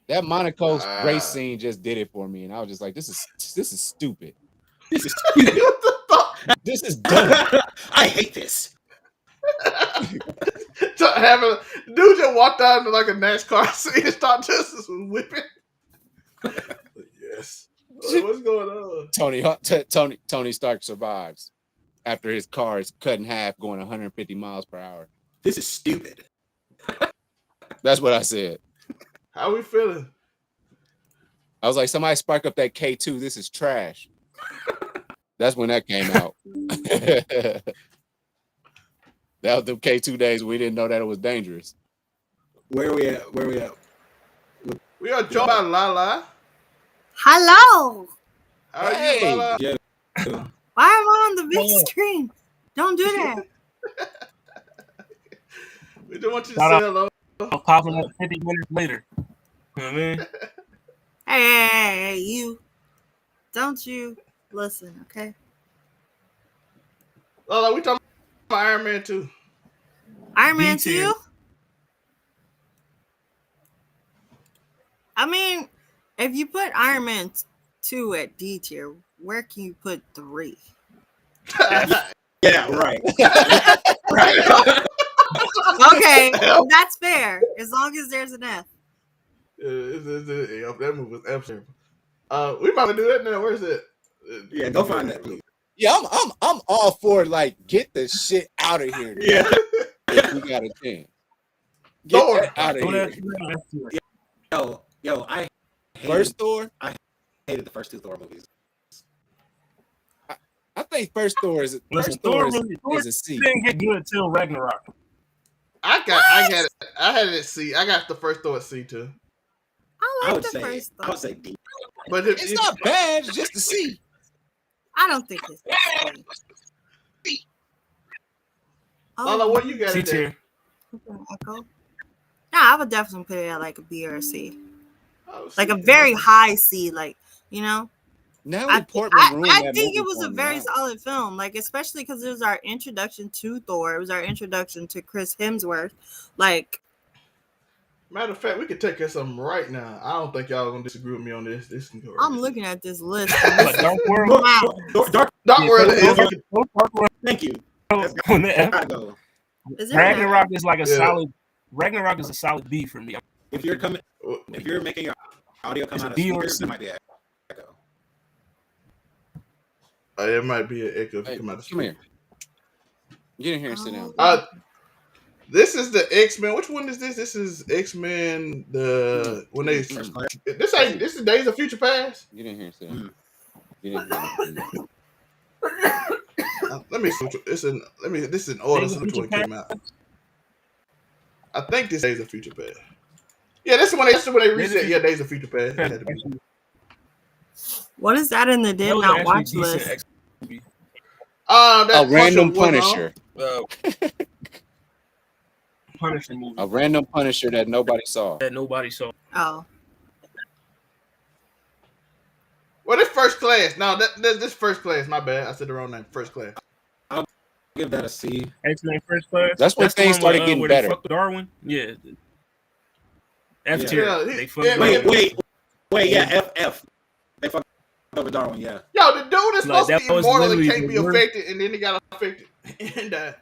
That Monaco race scene just did it for me, and I was just like, "This is stupid. This is stupid. What the fuck? This is dumb. I hate this." Dude just walked out into like a NASCAR scene and started just whipping. Yes. What's going on? Tony Stark survives after his car is cut in half, going 150 miles per hour. This is stupid. That's what I said. How we feeling? I was like, somebody spark up that K2. This is trash. That's when that came out. That was the K2 days. We didn't know that it was dangerous. Where are we at? We are joined by Lala. Hello. How are you, Lala? Yeah. Why am I on the big screen? Don't do that. We don't want you to say hello. Popping up 50 minutes later. You know what I mean? Hey, you. Don't you listen, okay? Lala, we talking about Iron Man 2. Iron Man 2? I mean, if you put Iron Man 2 at D tier, where can you put 3? Yeah, right. Right. Okay, that's fair. As long as there's an F. That movie was absolutely. We might do that now. Where's it? Yeah, go find that, please. Yeah, I'm all for like get the shit out of here. Yeah. think out of 10. Thor. Get out of Throw here. that- Yo, I hated, First Thor? hated the first two Thor movies. I think first Thor is Listen, Thor Thor is a C. didn't get good till Ragnarok. I had it at C. I got the first Thor at C too. I I like would the say first I would Thor. say D. But It's not bad. It's just a C. I don't think it's a C. Lala, what you got C in there? tier. Echo. Yeah, I would definitely put it at like a B or a C. Oh, Like a C. very high C, like, you know. Natalie Portman ruined I that think movie it was for a me. very solid film, like especially because it was our introduction to Thor. It was our introduction to Chris Hemsworth. Like, Matter of fact, we could take us something right now. I don't think y'all gonna disagree with me on this. This can go right. I'm looking at this list. And But this Dark is World. mad. Dark World Yeah, is. Dark World. Thank you. On the F. Gotta go. Is there an Ragnarok is like a Yeah. solid. Ragnarok is a solid B for me. If you're making your audio come It's out a of D or a speakers, C. it might be an echo. It might be an echo if Hey, you come out. come here. Get in here and sit down. This is the X-Men. Which one is this? This is X-Men. The when they First class. this is Days of Future Past. Get in here and sit down. Get in here. And sit down. Let me switch. This is in order. Days of So which one Future came out? I think this Days of Future Past. Yeah, this is when they reset. Yeah, Days of Future Past. It had to be. What is that in the did That was not actually watch decent list? X movie. That A random Punisher was on. Punisher. Punisher movie A random Punisher that nobody saw. that nobody saw. Oh, Well, this First Class. No, this First Class. My bad. I said the wrong name. First Class. Give that a C. X-Men First Class. That's when the things one started where, getting where better. They fucked with Darwin. Yeah. F Yeah. tier. Yeah, They fucked yeah, with Darwin. Wait. Yeah, F. They fucked over Darwin. Yeah. Yo, the dude is Like, supposed that to be was immortal and literally can't be the worst. affected, and then he got affected. And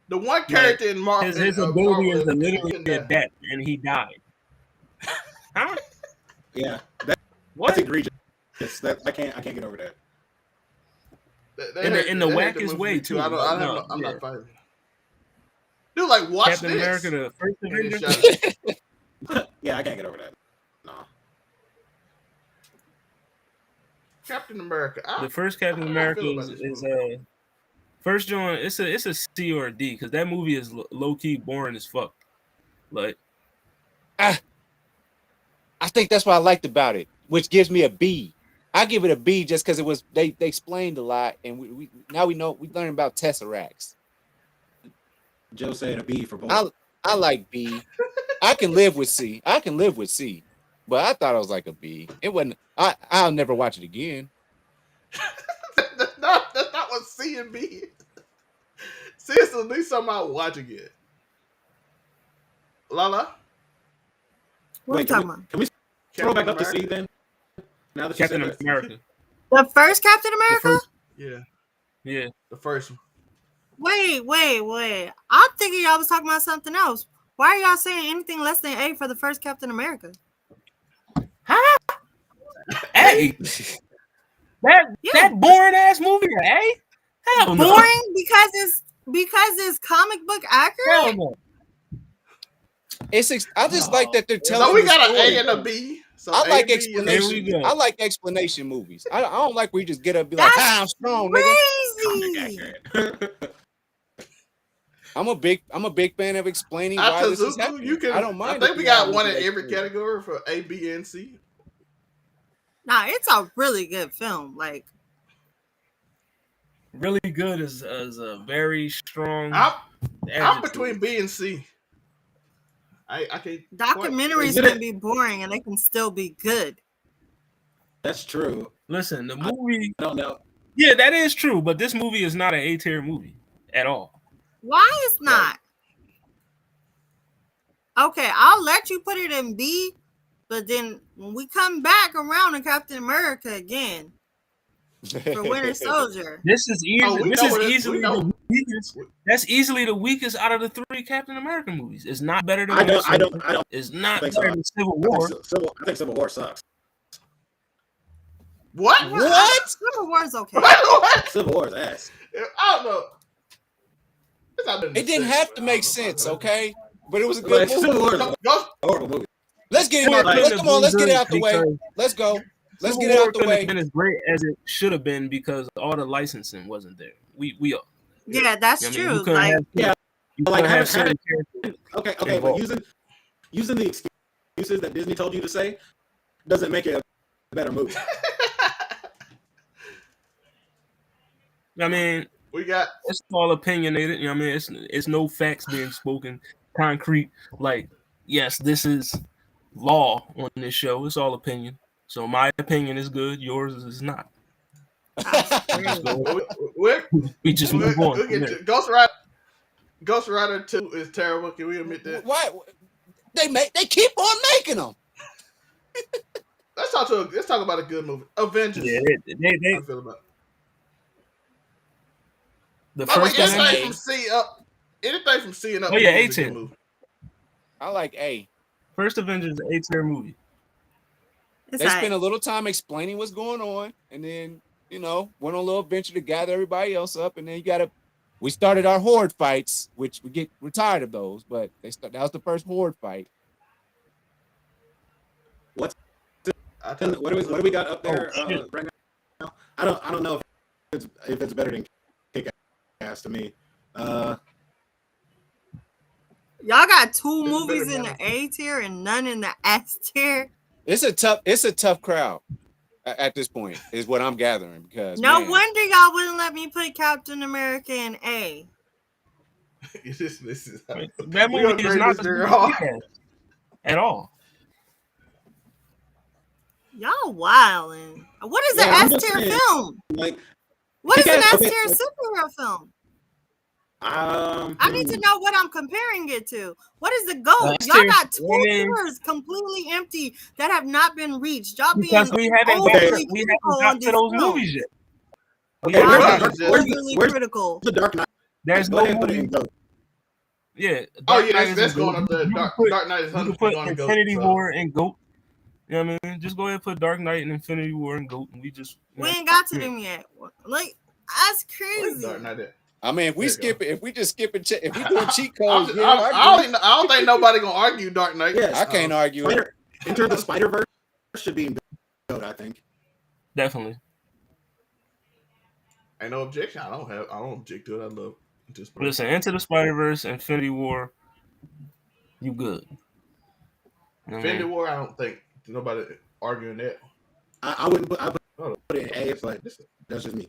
the one character in Marvel, His ability is to he literally couldn't die. adapt, and he died. Huh? Yeah. What? That's egregious. I can't get over that. In the wackest way, too. I'm Yeah. not fighting. Dude, like watch Captain this. America, the first And then Avenger. shut up. Yeah, I can't get over that. No. Captain America. The first Captain I America feel about is this first joint. It's a C or a D because that movie is low key boring as fuck. Like, I think that's what I liked about it, which gives me a B. I give it a B just because it was they explained a lot, and we now we learn about Tesseracts. Joe said a B for both. I like B. I can live with C. But I thought it was like a B. It wasn't. I'll never watch it again. that's not what C and B is. C is at least something I'll watch again. Lala? what are you talking about? Can we throw back up to C then? Now that you Captain said that. America. The first Captain America? Yeah, Yeah. the first one. Wait. I'm thinking y'all was talking about something else. Why are y'all saying anything less than A for the first Captain America? Hey, that boring ass movie, eh? Hell no. Boring because it's comic book accurate? Hell no. I just like that they're telling. So we the got an story. A and a B. So I A, like B, and There we explanation. go. I like explanation movies. I don't like where you just get up and be like, That's I'm strong, nigga. Crazy. I'm a big fan of explaining why After this is Zuko, happening. you can. I don't mind. I think if we you have got one in movies every like category for A, B, and C. Nah, it's a really good film. Like, Really good is a very strong. I'm adjective. between B and C. I can't. documentaries Is it- can be boring and they can still be good. That's true. Listen, the movie. I don't know. Yeah, that is true, but this movie is not an A tier movie at all. Why it's not? Okay, I'll let you put it in B, but then when we come back around to Captain America again for Winter Soldier, This is we know what it- easily we know. the weakest. That's easily the weakest out of the three Captain America movies. It's not better than. I don't It's not think better so. than Civil I War. think Civil War sucks. What? Civil War is okay. What? Civil War is ass. I don't know. It's not It didn't have to make sense, okay? But it was a Like, good Civil movie. War is a Ghost, horrible movie. Let's get him Civil out. War couldn't Come have on, let's been get it out good the way. because Let's go. Let's Civil get it War out the couldn't have way. been as great as it should have been because all the licensing wasn't there. Yeah, that's I mean, true. you couldn't Like, have Yeah, you like couldn't have certain characters. okay, but involved. using the excuses that Disney told you to say doesn't make it a better movie. I mean, we got it's all opinionated. You know what I mean? It's no facts being spoken, concrete. Like, yes, this is law on this show. It's all opinion. So my opinion is good. Yours is not. that's We just crazy. go. we're, We just move on. we'll from get there. to Ghost Rider. Ghost Rider 2 is terrible. Can we admit that? Why they keep on making them? Let's talk about a good movie. Avengers. Yeah, How you feel about it? the By the way, first one. anything from C and up. Oh, yeah, is a good A-tier. movie. I like A. First Avengers is an A-tier movie. It's They like, spent a little time explaining what's going on, and then went on a little adventure to gather everybody else up, and then we started our horde fights, which we're tired of those, but that was the first horde fight. What do we got up there right now? I don't know if it's better than Kick-Ass to me. y'all got two This is movies better in than the A tier and none in the S tier. It's a tough crowd at this point, is what I'm gathering, because No man, wonder y'all wouldn't let me put Captain America in A. this is That we movie gonna is grade not this the girl. movie Kick-Ass at all. Y'all wildin'. What is an Yeah, I'm S just tier saying, film? like, What is an Kick-Ass, S okay, tier like- superhero film? I need to hmm. know what I'm comparing it to. What is the GOAT? S Y'all tier, got two I mean, tiers completely empty that have not been reached. Y'all because being we haven't overly got critical on to this those film. movies yet. Okay, Y'all where's being the- overly where's critical. the Dark Knight? There's Go no ahead and put it movie. in GOAT. Yeah. Oh Dark yeah, Knight is that's in GOAT. going up there. You can Dark put- Knight is You can 100% put going to go. Infinity War and GOAT. You know what I mean? Just go ahead and put Dark Knight and Infinity War and GOAT, and we just. We ain't got to them yet. Like, that's crazy. Dark Knight at? I mean, if we There you skip it, if we just skip it, if we doing cheat codes, I don't think nobody gonna argue Dark Knight. Yes. I can't argue it. Enter the Spider-Verse should be in GOAT, I think. Definitely. Ain't no objection. I don't object to it. I love this. Listen, Into the Spider-Verse, Infinity War, you good. You know what I Infinity mean? War. I don't think nobody arguing that. I wouldn't put it in A. It's like that's just me.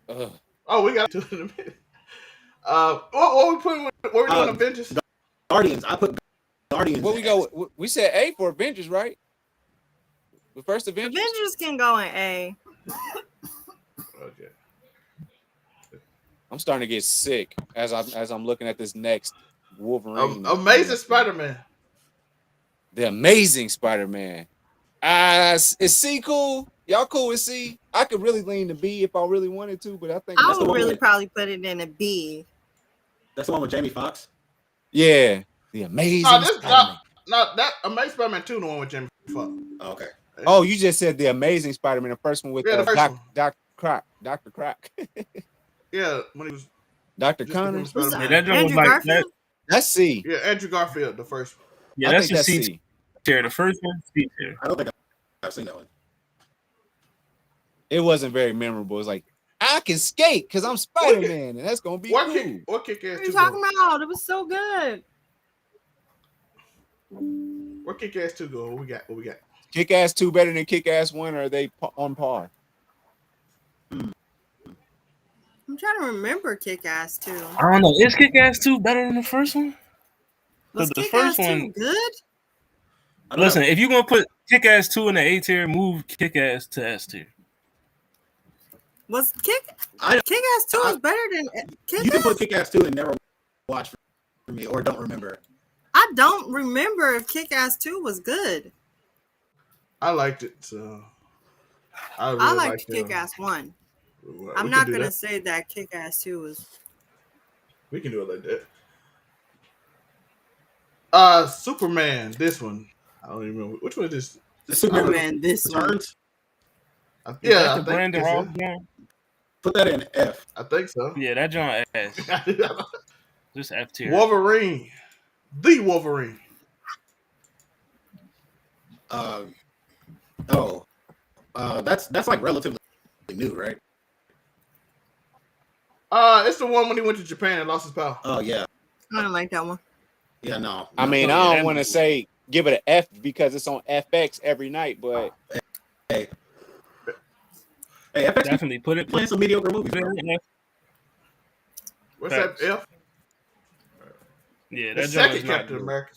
Ugh. Oh, we got to it in a minute. What we putting? What we doing? Avengers. Guardians. I put Guardians. What we go? We said A for Avengers, right? The first Avengers. Avengers can go in A. Okay. I'm starting to get sick as I'm looking at this next Wolverine. Amazing Spider-Man. The Amazing Spider-Man. Is C cool? Y'all cool with C? I could really lean to B if I really wanted to, but I think I the would one really with- probably put it in a B. That's the one with Jamie Foxx. yeah, the Amazing Spider-Man. That Amazing Spider-Man 2, the one with Jamie Foxx. Oh, okay. Oh, you just said the Amazing Spider-Man, the first one with Yeah, the first one. Dr. Croc, Yeah, when he was Dr. just Connors. becoming Who's Spider-Man. Yeah, that joint was Andrew like Garfield? that. That's C. Yeah, Andrew Garfield, the first one. Yeah, I that's think the that's C C. tier. The first one, C tier. I don't think I've seen that one. It wasn't very memorable. It's like I can skate because I'm Spider-Man, and that's gonna be What cool. kick? What kick ass What are you 2 talking go? about? It was so good. What kick ass 2 go? What we got? What we got? Kick-Ass 2 better than Kick-Ass 1, or are they on par? I'm trying to remember Kick-Ass 2. I don't know. Is Kick-Ass 2 better than the first one? Was the Kick-Ass first 2 one- good? I don't Listen, know. if you're gonna put Kick-Ass 2 in the A tier, move Kick-Ass to S tier. Was I- Kick-Ass 2 was better than you can Kick-Ass? put Kick-Ass 2 and never watch for me, or don't remember. I don't remember if Kick-Ass 2 was good. I liked it. So I really I liked it. Kick-Ass 1. We I'm can not do going to that. say that Kick-Ass 2 was... We can do it like that. Superman. This one. I don't even remember which one is this. The Superman Superman, this one. Returns. Yeah, Is that I the think Brandon it's Ross it. one? Put that in F. I think so. Yeah, that joint ass. Just F tier. Wolverine. The Wolverine. That's like relatively new, right? It's the one when he went to Japan and lost his power. Oh yeah, I don't like that one. yeah, no. I mean, Yeah, I that don't want to movie. say give it an F because it's on FX every night, but hey, FX be Definitely put it. playing some mediocre movies, Put bro. it in F. What's Facts. that? F. Yeah, The that joint second is not Captain good. America.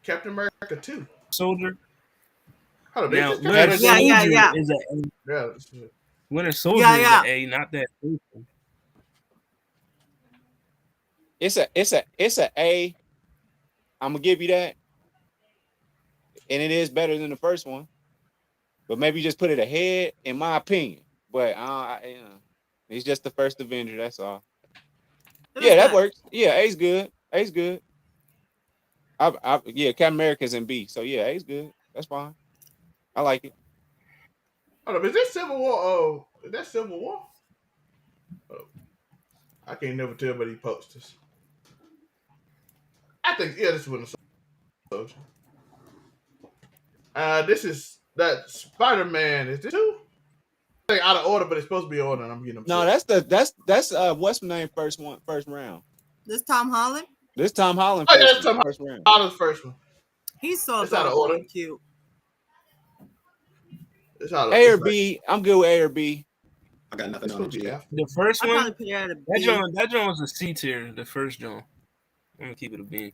Captain America 2. Soldier. Hold on, Now, this is Winter Captain Yeah, Soldier yeah, yeah. is a Yeah, this is- Winter Soldier Yeah, is yeah. an A, not that. it's a A. I'm gonna give you that, and it is better than the first one. But maybe just put it ahead, in my opinion. But it's just the first Avenger. That's all. It Yeah, was that good. works. Yeah, A's good. A's good. Yeah, Captain America's in B. So yeah, A's good. That's fine. I like it. Hold on, is that Civil War? Oh, is that Civil War? Oh, I can't never tell by these posters. I think this is Winter Soldier. This is that Spider-Man. Is this two? I think out of order, but it's supposed to be in order. And I'm getting them. No, that's what's the name first round. This Tom Holland, This Tom Holland Oh, yeah, that's Tom first round. Holland's first one. he's so It's out of adorable order. and cute. It's out of A or it's B. I'm good with A or B. I got Like, nothing it's on supposed the to be G. after. The first I'd one, probably put it at a that B. joint was a C tier. The first joint. I'm gonna keep it a B.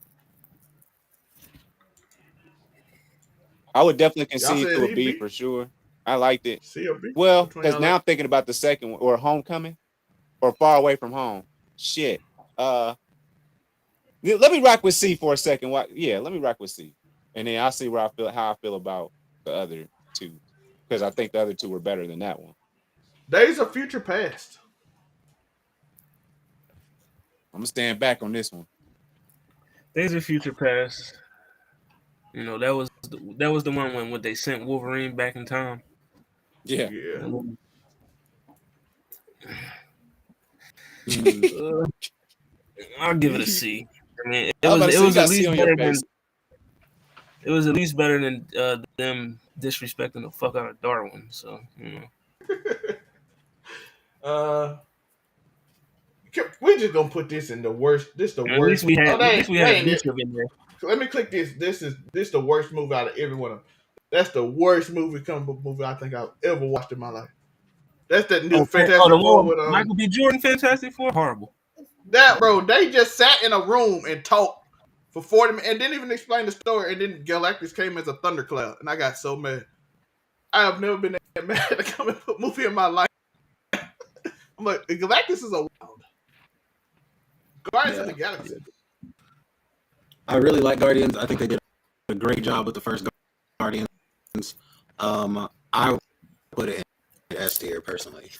I would definitely Y'all concede said to a he B B? for sure. I liked it. C or B? Well, Which one because y'all now like? I'm thinking about the second one, or Homecoming, or Far Away from Home. Shit. Let me rock with C for a second. Yeah, let me rock with C, and then I'll see how I feel about the other two, because I think the other two were better than that one. Days of Future Past. I'm gonna stand back on this one. Days of Future Past. You know, that was the one when they sent Wolverine back in time. Yeah. Mm, I'll give it a C. I mean, I was about to say, you at got least C on your better than face. it was at least better than them disrespecting the fuck out of Darwin. So We just gonna put this in the worst. This the at worst. least we had They ain't it. Bishop in there. Let me click this. This is the worst movie out of every one of them. That's the worst comic book movie I think I've ever watched in my life. That's that new Fantastic The Four one with with Michael B. Jordan, Fantastic Four, horrible. that bro. They just sat in a room and talked for 40 minutes and didn't even explain the story. And then Galactus came as a thundercloud, and I got so mad. I have never been that mad at a comic book movie in my life. I'm like, Galactus is a wild. Guardians of the Galaxy. I really like Guardians. I think they did a great job with the first Guardians. I would put it in S tier personally.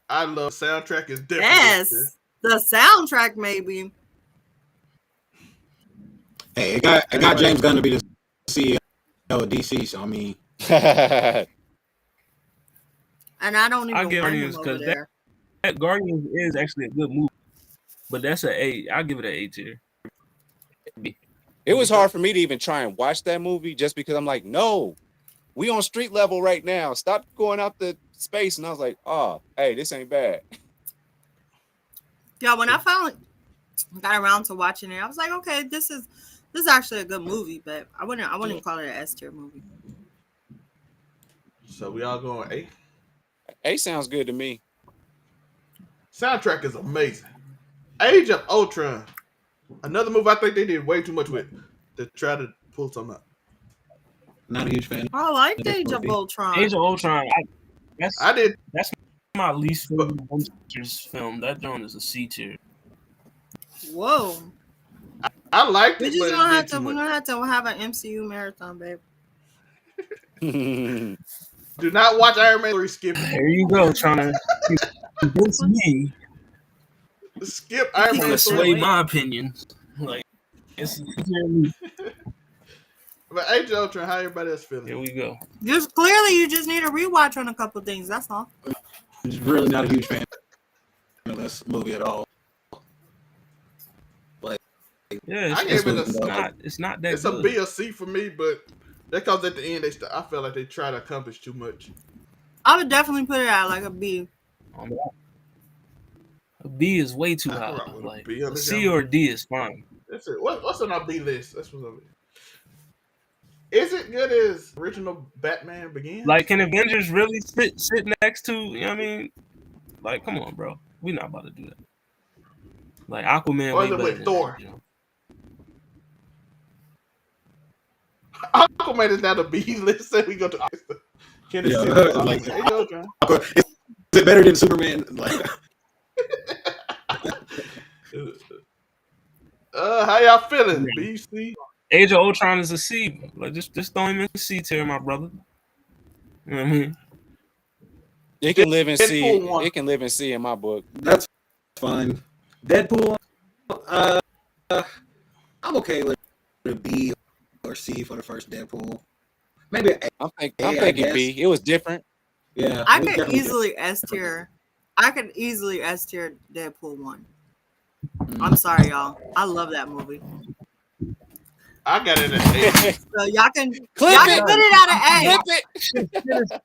I love soundtrack is different. Yes, the soundtrack maybe. Hey, it got James Gunn to be the CEO of DC. So I mean, And I don't I'll even give want him Guardians over because there. that Guardians is actually a good movie, but that's an A. I'll give it an A tier. It was hard for me to even try and watch that movie just because I'm like, no, we on street level right now. Stop going out the space. And I was like, oh, hey, this ain't bad. Yeah, when I finally got around to watching it, I was like, okay, this is actually a good movie, but I wouldn't call it an S tier movie. So we all going A. A sounds good to me. Soundtrack is amazing. Age of Ultron. Another movie I think they did way too much with to try to pull something out. not a huge fan. I like Age of Ultron. Age of Ultron. I did. That's my least favorite Avengers film. That joint is a C tier. Whoa. I liked We're it, just but gonna it have did to too we're much. gonna have to have an MCU marathon, babe. Do not watch Iron Man 3. Skip it. There you go, trying to convince me, Skip Iron trying Man to sway 3. my opinions. Like, it's But Age of Ultron, how everybody else feeling? here we go. You just need a rewatch on a couple things. That's all. really not a huge fan of this movie at all. Like, Yeah, I it's, gave it it's a- not. It's not that It's a good. B or C for me, but that comes at the end. I felt like they try to accomplish too much. I would definitely put it at like a B. A B is way too I can high. rock with a Like B on a this C young- or a D is fine. That's it. What's on our B list? That's what's on it. Is it good as original Batman Begins? Like, can Avengers really sit next to? You know what I mean? Like, come on, bro. We're not about to do that. Like Aquaman, Or way is it better with than Thor? that, you know? Aquaman is not a B list. Say we go to Can Yeah, like- Hey, go, John. is it better than Superman? Like, How y'all feeling? Yeah. B, C? Age of Ultron is a C. Like, just throw him in C tier, my brother. You know what I mean? It can live in C. Deadpool 1. It can live in C in my book. that's fine. Deadpool, I'm okay with a B or C for the first Deadpool. Maybe an A. I'm I thinking guess. B. It was different. Yeah, I it was could definitely easily S tier. I could easily S tier Deadpool 1. I'm sorry, y'all. I love that movie. I got it at A. So y'all can Clip y'all it. can put it at an A. Flip it.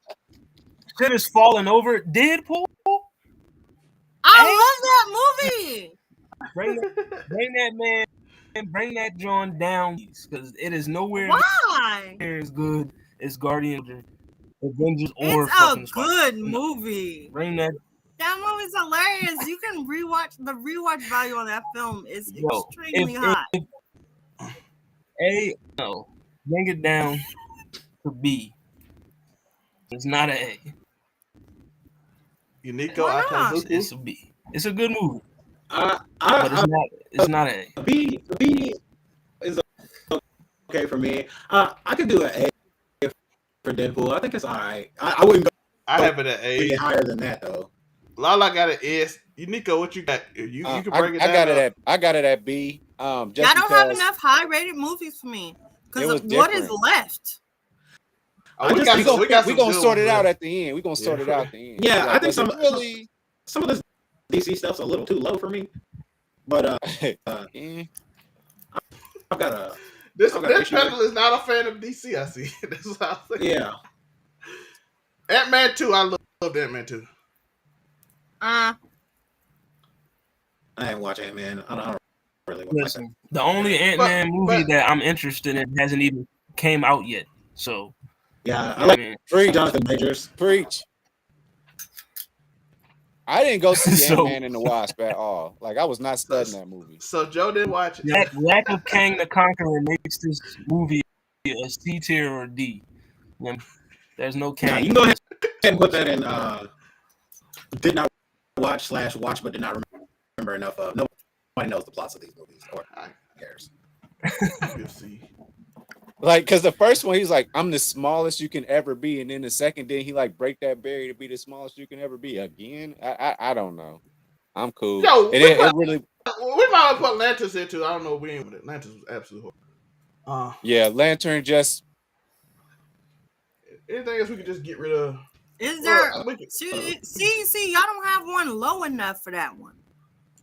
Shit is falling over. Deadpool? I love that movie. Bring that man and bring that John down, because it is nowhere Why? near as good as Guardians or Avengers or It's a fucking good Spider-Man. No. movie. Bring that. That movie's hilarious. You can rewatch the rewatch value on that film is Yo, extremely high. A, no. Bring it down to B. It's not an A. Unico, Why I not? can It's a B. It's a good movie, I, but it's not an A. B is okay for me. I could do an A for Deadpool. I think it's alright. I wouldn't go I have it at any A. higher than that though. Lala got an S. Unico, what you got? You can break it down. I got it at B. Just Y'all don't have because enough high rated movies for me. It was Because what is different. left? Oh, we I got just- some, we got we some gonna good sort ones, it out man. at the end. We're gonna sort it out at the end. Yeah, I think was it some really some of this DC stuff's a little too low for me. But eh. I've got a This I got an issue with- panel is not a fan of DC, I see. That's what I'm saying. yeah. Ant-Man 2, I love Ant-Man 2. I ain't watch Ant-Man. I don't really watch Listen, the only Ant-Man movie that I'm interested in hasn't even came out yet. So, Yeah, I I like mean, Preach, Jonathan Majors. preach. I didn't go see So- Ant-Man and the Wasp at all. Like I was not studying that movie. So Joe didn't watch it. lack of Kang the Conqueror makes this movie a C tier or D. When there's no Yeah, Kang. you can go ahead and put that in. Did not watch but did not remember enough of. Nobody knows the plots of these movies, or who cares. You'll see. Like, cause the first one he's like, I'm the smallest you can ever be, and then the second then he like break that barrier to be the smallest you can ever be again. I don't know. I'm cool. Yo, It really, We might have put Lanterns here too. I don't know if we ain't with it. Lanterns was absolutely horrible. yeah. Lantern just Anything else we could just get rid of? Is there Well, we could- see, y'all don't have one low enough for that one.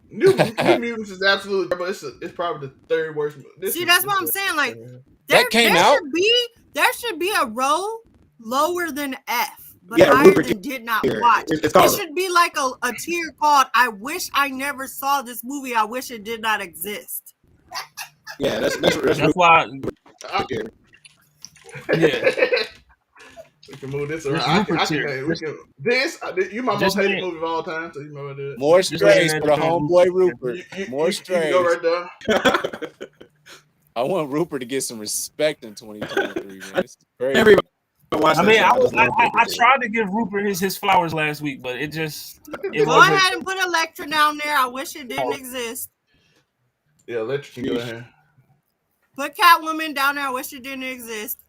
New Mutants is absolutely, but it's probably the third worst. See, that's what I'm saying. Like That came out? There should be a row lower than F, but Yeah, higher Rupert than did not Here, watch. it's It called. should be like a tier called I wish I never saw this movie. I wish it did not exist. Yeah, that's why. here. Yeah. We can move this It's around. Rupert tier. You my most Just hated name- movie of all time, so you remember that. more Just strays like for the that, homeboy Rupert. More You can go strays. right there. I want Rupert to get some respect in 2023. Man. It's crazy. Everybody watch I that mean, shit. I tried to give Rupert his flowers last week, but it Go wasn't. ahead and put Electra down there. I wish it didn't exist. Yeah, Electric can go ahead. Put Catwoman down there. I wish it didn't exist.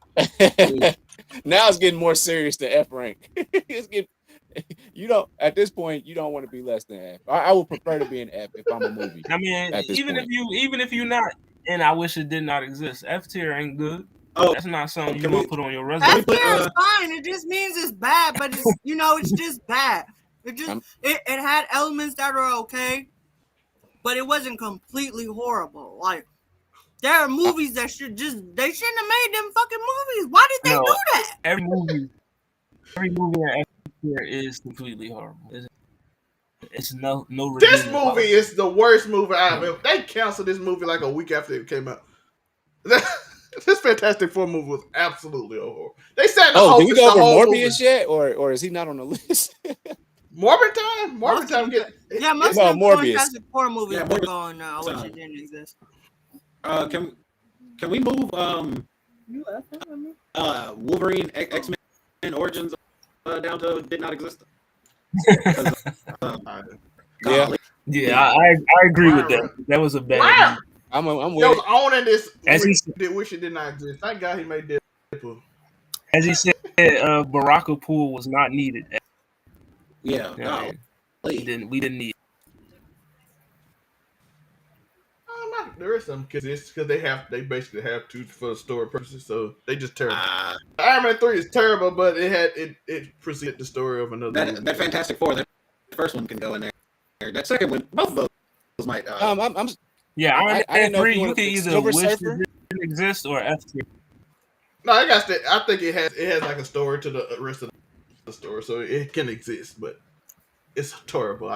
Now it's getting more serious than F rank. It's getting, at this point you don't want to be less than F. I would prefer to be an F if I'm a movie. I mean, At this even point. if you're not, and I wish it did not exist. F tier ain't good. Oh, That's not something you can want we- to put on your resume. F tier is fine. It just means it's bad, but it's it's just bad. It just it had elements that are okay, but it wasn't completely horrible. Like there are movies that shouldn't have made them fucking movies. Why did they do that? Every movie in F tier is completely horrible. It's no This redeeming movie quality. is the worst movie I've ever. They canceled this movie like a week after it came out. This Fantastic Four movie was absolutely horrible. They said, did we go over Morbius movie. yet, or is he not on the list? Morbid Time? Morbid Time get most no, of the Morbius. Fantastic Four movies Yeah, were Morbius. going. I wish it didn't exist. Can we move Wolverine X-Men Origins down to did not exist? Yeah, I agree with that. That was a bad. I'm Yo, with it. owning this. As he Wish it did not exist. Thank God he made Deadpool. As he said, Baraka Pool was not needed. Yeah, no, we didn't need. There is some because they basically have to for story purposes, so they just terrible. Iron Man 3 is terrible, but it preceded the story of another movie. that Fantastic Four, that first one can go in there. That second one, both of those might. Iron Man 3, you can either Silver wish Surfer? it didn't exist or F tier. No, I think it has like a story to the rest of the story, so it can exist, but it's terrible.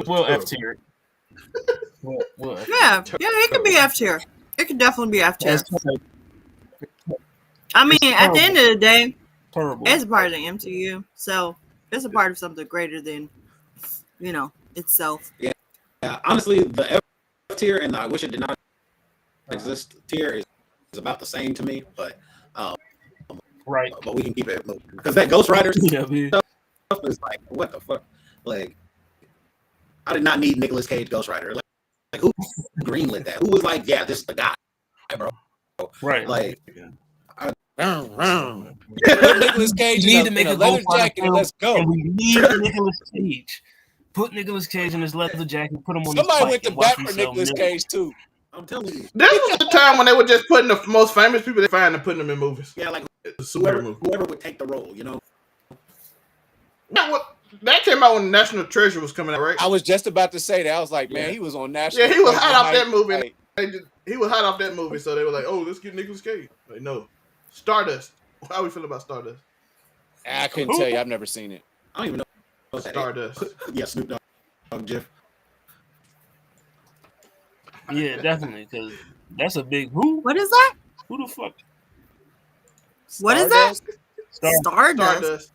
We'll F tier. Yeah, it could be F tier. It could definitely be F tier. I mean, at the end of the day, it's part of the MCU, so it's a part of something greater than, itself. Yeah. Honestly, the F tier and the I wish it did not exist tier is about the same to me, but right. But we can keep it moving because that Ghost Rider stuff is like, what the fuck? Like, I did not need Nicolas Cage Ghost Rider. Like who greenlit that? Who was like, yeah, this is the guy, bro? Right. Like, Nicolas Cage need to make in a a leather Ghost Rider jacket. film, Let's go. and we need Nicolas Cage. Put Nicolas Cage in his leather jacket. Put him on. Somebody went to and watch bat for him sell Nicolas millions. Cage too. I'm telling you, This was the time when they were just putting the most famous people they find and putting them in movies. yeah, like Whoever whoever would take the role, That came out when National Treasure was coming out, right? I was just about to say that. I was like, man, he was on national. Yeah, he was hot off that hype. movie. Like, He was hot off that movie, so they were like, "Oh, let's get Nicolas Cage." Like, no, Stardust. How we feel about Stardust? I couldn't tell you. I've never seen it. I don't even know what that Stardust. is. Yeah, Snoop Dogg, Jeff. Yeah, definitely, because that's a big who. What is that? Who the fuck? What is that? Stardust. Stardust.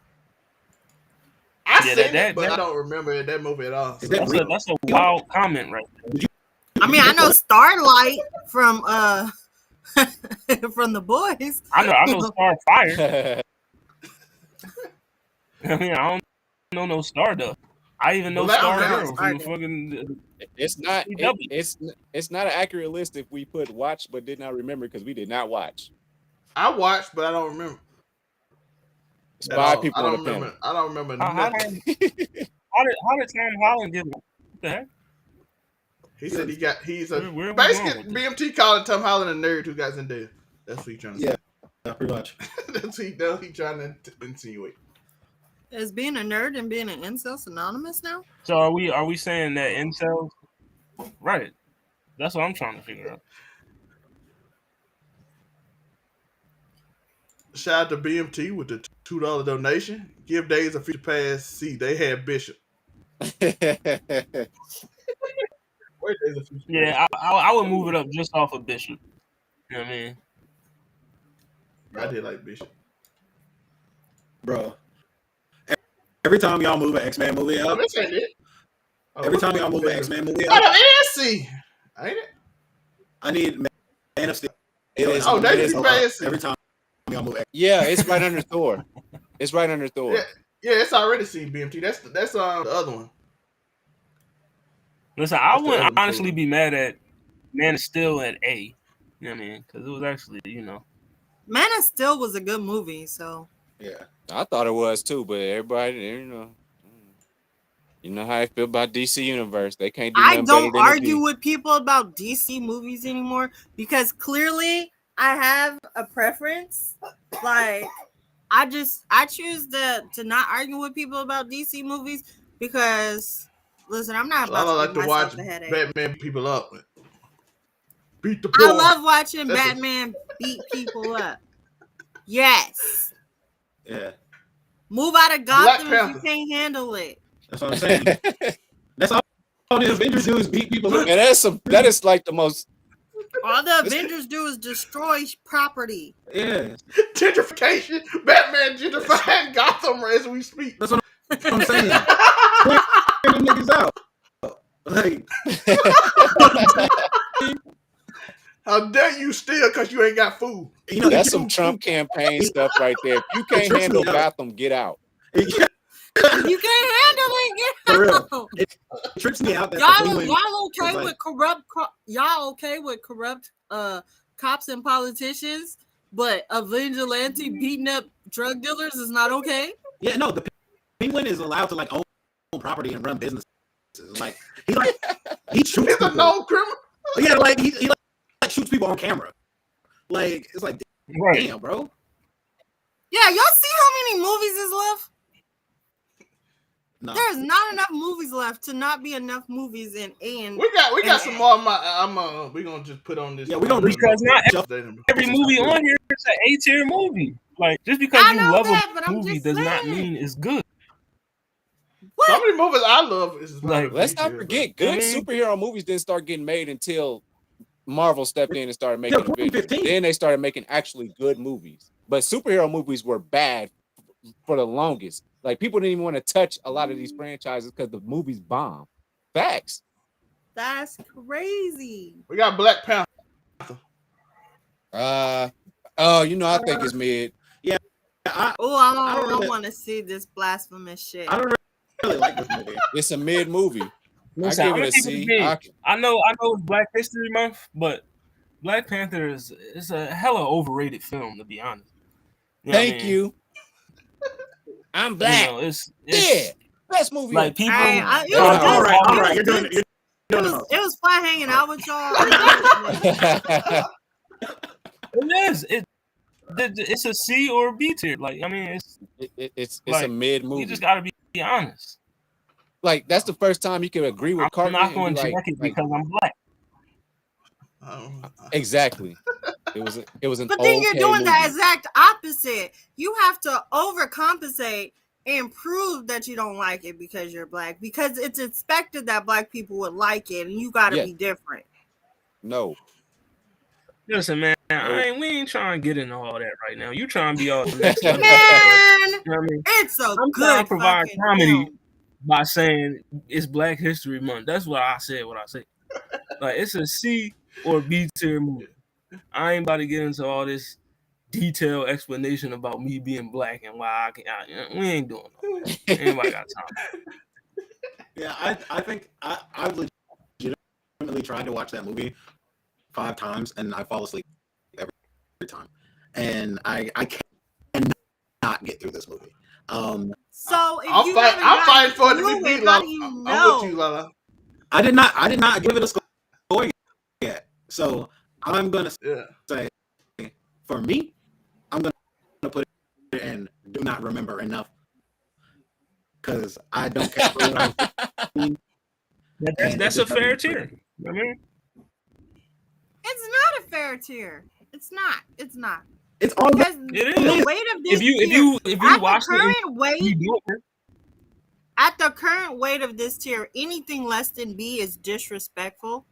I Yeah, seen that- it, but that- I don't remember that movie at all. Is that real? That's a wild comment right there. I mean, I know Starlight from from the boys. I know Starfire. I mean, I don't know no Stardust. I even know Well, that- Stargirl from Stardust. fucking. It's not. CW. It's not an accurate list if we put watch but did not remember because we did not watch. I watched, but I don't remember. It's at 5 all. people I on don't the panel. remember. I don't remember How nothing. did Tom Holland get? What the heck? He said he's a Where we basically going with BMT calling Tom Holland a nerd who got in there. That's what he trying to say. Yeah, pretty much. That's what he trying to insinuate. Is being a nerd and being an incel synonymous now? So are we saying that incels? Right. That's what I'm trying to figure out. Shout out to BMT with the $2 donation. Give Days a future pass. See, they had Bishop. Where's Days of Future Yeah, I would move it up just off of Bishop. You know what I mean? Pass? I did like Bishop. Bro. Every time y'all move an X-Men movie up, This ain't it. every time y'all move an X-Men movie Oh, up, the NC. Ain't it? I need Man of Steel. It is. Oh, It they is. be fancy. Every time y'all move X-Men. Yeah, it's right under Thor. It's right under Thor. Yeah, it's already seen BMT. That's the other one. Listen, I That's the wouldn't other honestly two. be mad at Man of Steel at A. You know what I mean? Because it was actually, Man of Steel was a good movie, so Yeah. I thought it was too, but everybody, you know how I feel about DC Universe. They can't do I nothing don't better than argue with people about DC movies anymore because clearly I have a preference. Like I choose to not argue with people about DC movies because listen, I'm not about I to like give to myself watch a headache. Batman people up. Beat the poor. I love watching That's Batman beat people up. Yes. Yeah, Move out of Black Gotham if you Panther. can't handle it. that's what I'm saying. That's all the Avengers do is beat people up. And that is like the most. All the Avengers do is destroy property. Yeah, Gentrification. Batman gentrifying Gotham as we speak. that's what I'm saying. Clearing them niggas out. Like, How dare you steal because you ain't got food? you know, That's some Trump campaign stuff right there. If you can't handle Gotham, get out. If you can't handle it, get For real. out. It trips me out that Y'all the okay like, with corrupt? Y'all okay with corrupt cops and politicians? But a vigilante beating up drug dealers is not okay. yeah, no, the Penguin is allowed to like own property and run businesses. Like he shoots He's a people. known criminal. Yeah, like he like shoots people on camera. Like it's like Right. damn, bro. Yeah, y'all see how many movies is left? No. There's not enough movies left to not be enough movies in. We got some more. We're gonna just put on this. Yeah, we gonna Because not every Every movie on here is an A-tier movie. Like just because I you know love that, but a I'm movie just does not saying. mean it's good. Some of the movies I love is Like, Let's not forget, good Mhm. superhero movies didn't start getting made until Marvel stepped in and started making Yeah, 2015. Then they started making actually good movies. But superhero movies were bad for the longest. Like people didn't even want to touch a lot of these franchises because the movies bomb. Facts. That's crazy. We got Black Panther. I think it's mid. I Oh, I don't don't really- want to see this blasphemous shit. don't really like this movie. It's a mid movie. Listen, I I'm give gonna it a keep it C. big. I know it's Black History Month, but Black Panther is a hella overrated film, to be honest. You know what I Thank mean? you. I'm black. You know, it's Best movie. like people. It was good. all right. It You're doing was it. good. It was fun hanging out with y'all. It is. It's a C or B tier. Like I mean, it's like, a mid movie. you just gotta be honest. Like that's the first time you can agree with I'm Cartman. not and going be to like, check it because I'm black. exactly. It was an But then you're okay doing the movie. exact opposite. You have to overcompensate and prove that you don't like it because you're black, because it's expected that black people would like it, and you got to Yeah. be different. No. Listen, man, we ain't trying to get into all that right now. You trying to be all the next level. Man, You know what I mean? it's a I'm trying good to provide fucking comedy film. by saying it's Black History Month. That's what I said. Like it's a C or B tier movie. I ain't about to get into all this detailed explanation about me being black and why we ain't doing that. Anybody got time? Yeah, I think I've legitimately tried to watch that movie 5 times and I fall asleep every time. And I cannot get through this movie. So if I'm you fighting for it to through be beat, how Lala. do you I'm know? with you, Lala. I did not give it a score yet. So I'm gonna Yeah. say for me, I'm gonna put it in do not remember enough. Because I don't care for what I've seen. That's a fair tier. You know what I mean? It's not a fair tier. It's not. It's not. It's all Because It the is. weight of this If you tier, watch at the current weight of this tier, anything less than B is disrespectful.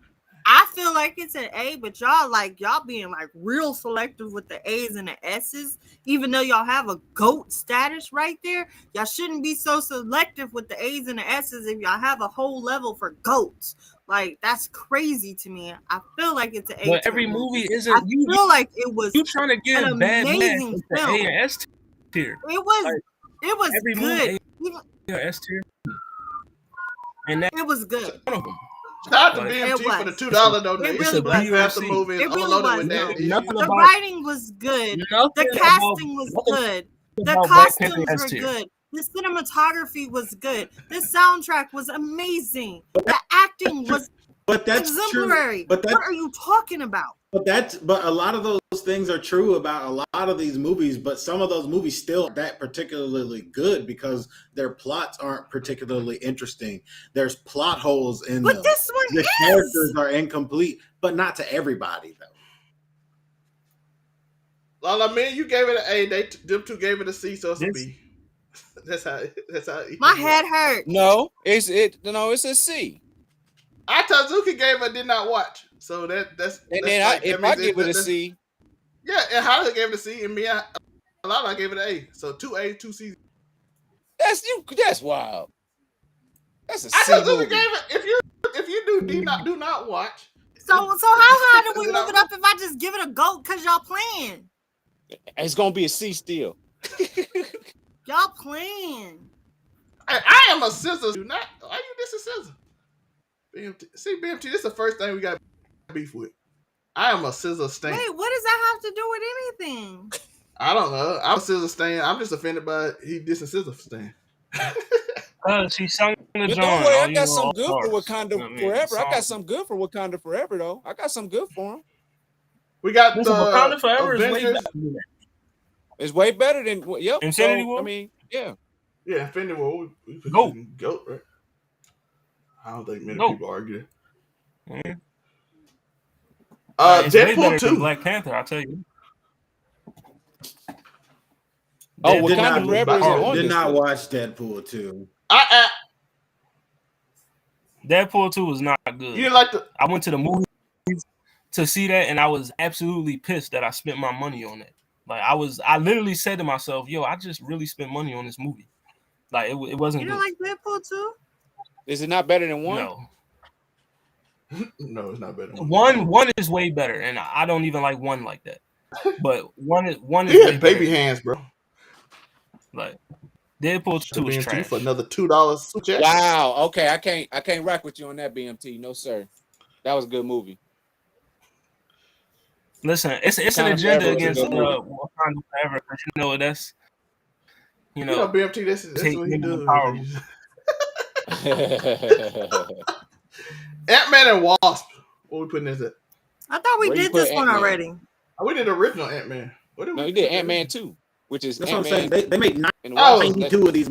I feel like it's an A, but y'all being like real selective with the A's and the S's, even though y'all have a GOAT status right there. Y'all shouldn't be so selective with the A's and the S's if y'all have a whole level for GOATs. Like that's crazy to me. I feel like it's an A. but every movie isn't. I feel like it was. You trying to get an a bad match amazing with the film. A and S tier. It was. Like, It was every good. movie A or S tier, and that's It was good. one of them. Shout out to Like, BMT it for the was. $2 donation. really The Black was. Panther movie is It really unloaded was. with that issue. Nothing The about writing was good. nothing The about- casting was nothing good. The about Black Panther costumes S were tier. good. The cinematography was good. The soundtrack was amazing. The acting was but that's exemplary. true. But What are you talking about? But a lot of those things are true about a lot of these movies, but some of those movies still aren't that particularly good because their plots aren't particularly interesting. There's plot holes in But them. this one The characters are incomplete, but not to everybody though. Lala, man, you gave it an A. Them two gave it a C, so it's a This- B. That's how. That's how. My head hurts. No, it's a C. Atazuki gave it did not watch. So that's And that's then like, if that I means give it a that's- C, Yeah, and Holly gave it a C, and me, Lala gave it an A. So 2 A, 2 C. that's wild. That's a C Atazuki movie. gave it. If you do not watch. So how high do we move it up if I just give it a go because y'all playing? It's gonna be a C still. Y'all playing. I am a scissor. Do not. Are you this a scissor? BMT. See, BMT. This is the first thing we got beef with. I am a scissor stain. Wait, what does that have to do with anything? I don't know. I'm a scissor stain. I'm just offended by he dissing scissor stain. She sung the But John. don't worry, I you got know, some all good for parts. Wakanda You know what I mean? Forever. I got Songs. some good for Wakanda Forever though. I got some good for him. We got Listen, Wakanda Forever is way Avengers. better than that. It's way better than yep. Infinity so, War? I mean, yeah. Yeah, Infinity War. We Goat. Goat, right? I don't think many Goat. people argue. Mhm. It's way Deadpool better than 2. Black Panther, I'll tell you. Oh, Did Wakanda not- Forever isn't on Did this not list. watch Deadpool 2. Deadpool 2 was not good. You didn't like the. I went to the movies to see that, and I was absolutely pissed that I spent my money on it. Like I literally said to myself, "Yo, I just really spent money on this movie." Like it wasn't You good. don't like Deadpool too? Is it not better than one? No, No, it's not better. one is way better, and I don't even like one like that. But one is He way had baby better. hands, bro. Like Deadpool 2 is BMT trash. for another $2 super chat. Wow. Okay, I can't rock with you on that, BMT. No, sir. That was a good movie. Listen, it's an Wakanda agenda Forever was a against good movie. Wakanda Forever, because you know that's You know, BMT. That's take what he women does. empowerment. Ant-Man and Wasp. What we putting this at? I thought we Where you did put this one Ant-Man? already. Oh, we did the original Ant-Man. What did No, we he did put Ant-Man 2, which is That's what I'm saying. Ant-Man They made and Oh, Wasp. 92 of these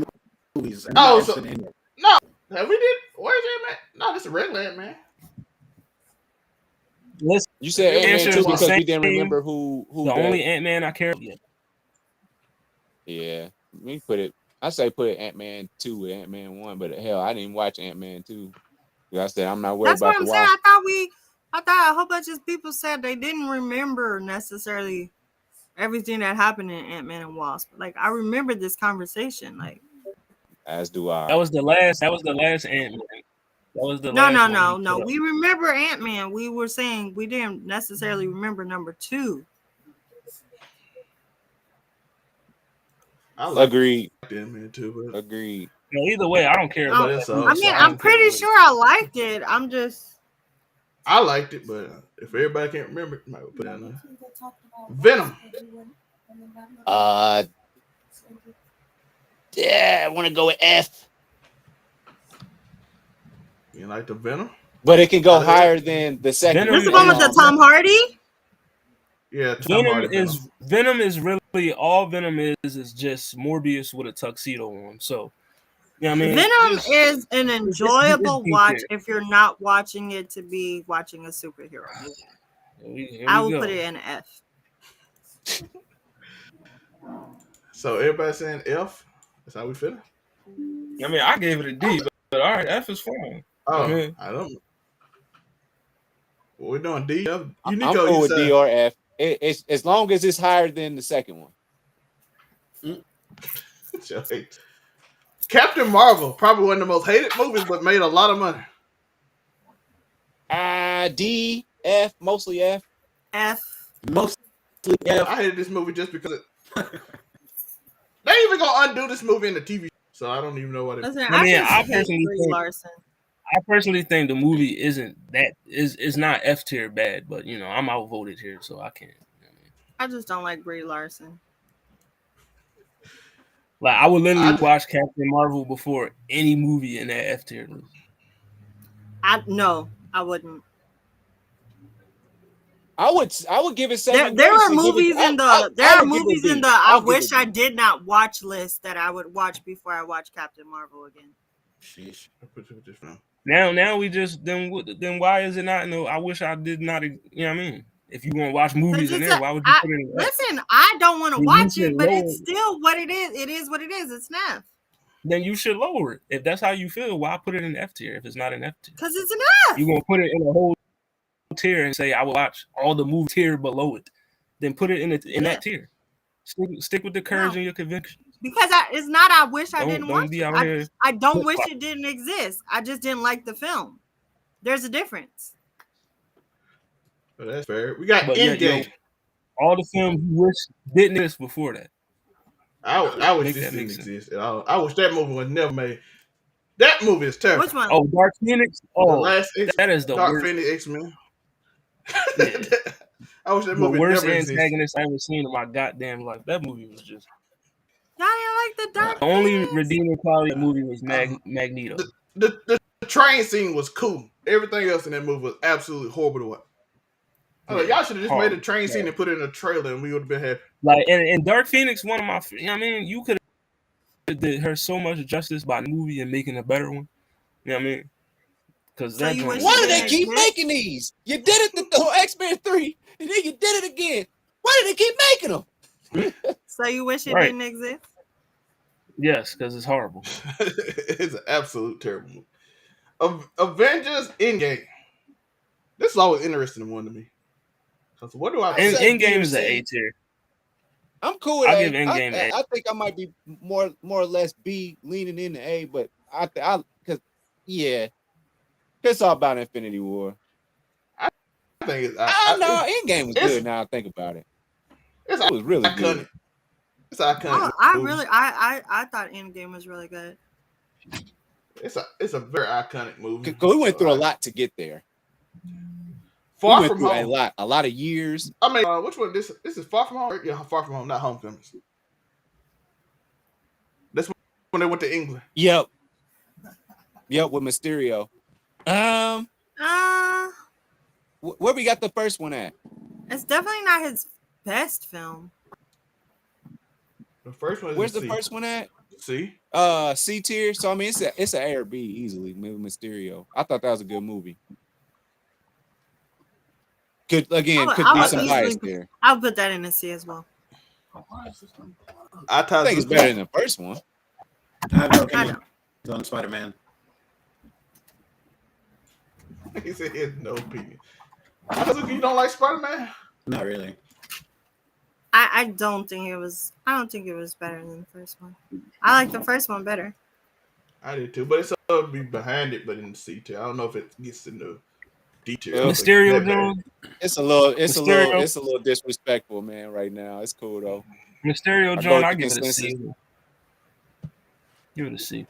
movies. And Oh, I'm so- not interested in it. No, have we did? Where's Ant-Man? No, this is a regular Ant-Man. Listen, You said The Ant-Man answer 2 is the because we same. didn't remember who the only Ant-Man I care about. Yeah, we put it. I say put Ant-Man 2 with Ant-Man 1, but hell, I didn't watch Ant-Man 2. I said I'm not worried That's what about I'm the saying. Wasp. I thought a whole bunch of people said they didn't remember necessarily everything that happened in Ant-Man and Wasp. Like I remember this conversation. Like As do I. That was the last Ant-Man. That was the no. last one he put up. We remember Ant-Man. We were saying we didn't necessarily remember number 2. I like Agreed. Ant-Man too, but Agreed. No, either way, I don't care Oh, about that's that. all. I mean, so I I'm don't care pretty what- sure I liked it. I'm just I liked it, but if everybody can't remember it, might put it on there. Venom. Yeah, I want to go with F, You like the Venom? but it can go Yeah. higher than the second. Venom this is the one with the Tom Hardy. Yeah, Tom Hardy Venom is really all Venom is just Morbius with a tuxedo on. So, yeah, I mean, Venom it's- is an enjoyable it's watch decent. if you're not watching it to be watching a superhero movie. Here I we will go. put it in F. So everybody saying F. That's how we feeling. I mean, I gave it a D, but all right, F is fine. Oh, Okay. I don't. What we doing? D. F? I'm Unico, cool you with said. D or F. It's as long as it's higher than the second one. Captain Marvel, probably one of the most hated movies, but made a lot of money. D, F, mostly F. F. Mostly F. I hated this movie just because they even gonna undo this movie in the TV, so I don't even know what it is. Listen, I mean, just I hate personally Brie think- Larson. I personally think the movie is not F tier bad, but you know, I'm outvoted here, so I can't. You know what I mean? I just don't like Brie Larson. Like I would literally I- watch Captain Marvel before any movie in that F tier list. No, I wouldn't. I would give it 7 There grades are and give it- movies in the I there are would give it movies B. in the I'll I give wish it I B. did not watch list that I would watch before I watch Captain Marvel again. Sheesh. Now we just then why is it not? No, I wish I did not. You know what I mean? If you want to watch movies in there, why would you put it in F? Listen, I don't want to You watch should it, but lower it's still what it is. It is what it is. It's F. Then you should lower it. If that's how you feel, why put it in F tier if it's not an F tier? Because it's an F. You're gonna put it in a whole tier and say I will watch all the movie tier below it. Then put it in that tier. Stick with the courage and your conviction. Because it's not. I wish I didn't Don't watch be it. out here. I don't wish it didn't exist. I just didn't like the film. There's a difference. Well, that's fair. We got But yeah, Endgame. all the films you wish didn't exist before that. I wish Make this that didn't make sense. exist at all. I wish that movie was never made. That movie is terrible. Which one? Oh, Dark Phoenix. The Oh, last that is the Dark worst. Phoenix X-Men. Yeah. I wish that The movie worst never existed. antagonist I ever seen in my goddamn life. That movie was just Y'all didn't like the Dark the only Phoenix? redeeming quality of the movie was Magneto. The train scene was cool. Everything else in that movie was absolutely horrible to watch. I was like, y'all should have just made a train scene and put it in a trailer, and we would have been happy. Like and Dark Phoenix, one of my, you know what I mean, you could have did her so much justice by the movie and making a better one. You know what I mean? Because So you wish Why do it they didn't keep exist? making these? You did it the X-Men 3, and then you did it again. Why do they keep making them? So you wish it Right. didn't exist? yes, because it's horrible. It's an absolute terrible movie. Avengers Endgame. This is always interesting one to me. Because what do I And- say? Endgame is an A tier. I'm cool with I'll A. give Endgame A. I think I might be more or less B, leaning into A, but because it's all about Infinity War. I think No, Endgame was it's- good. Now I think about it, it's it was really iconic. good. It's iconic. I thought Endgame was really good. It's a very iconic movie. Because we went through a lot to get there. Far we went from through home. a lot of years. I mean, which one? This is Far From Home. Yeah, Far From Home, not Homecoming. That's when they went to England. Yep, with Mysterio. Where we got the first one at? It's definitely not his best film. The first one. Where's the first one at? C. C tier. So I mean, it's a A or B easily. Maybe Mysterio. I thought that was a good movie. Could be some bias there. I'll put that in a C as well. I think it's better than the first one. I have no opinion on Spider-Man. He said he has no opinion. You don't like Spider-Man? Not really. I don't think it was better than the first one. I like the first one better. I did too, but it's be behind it, but in the C tier. I don't know if it gets into detail. Mysterio, John. It's a little disrespectful, man. Right now, it's cool though. Mysterio, John. I give it a C. Give it a C.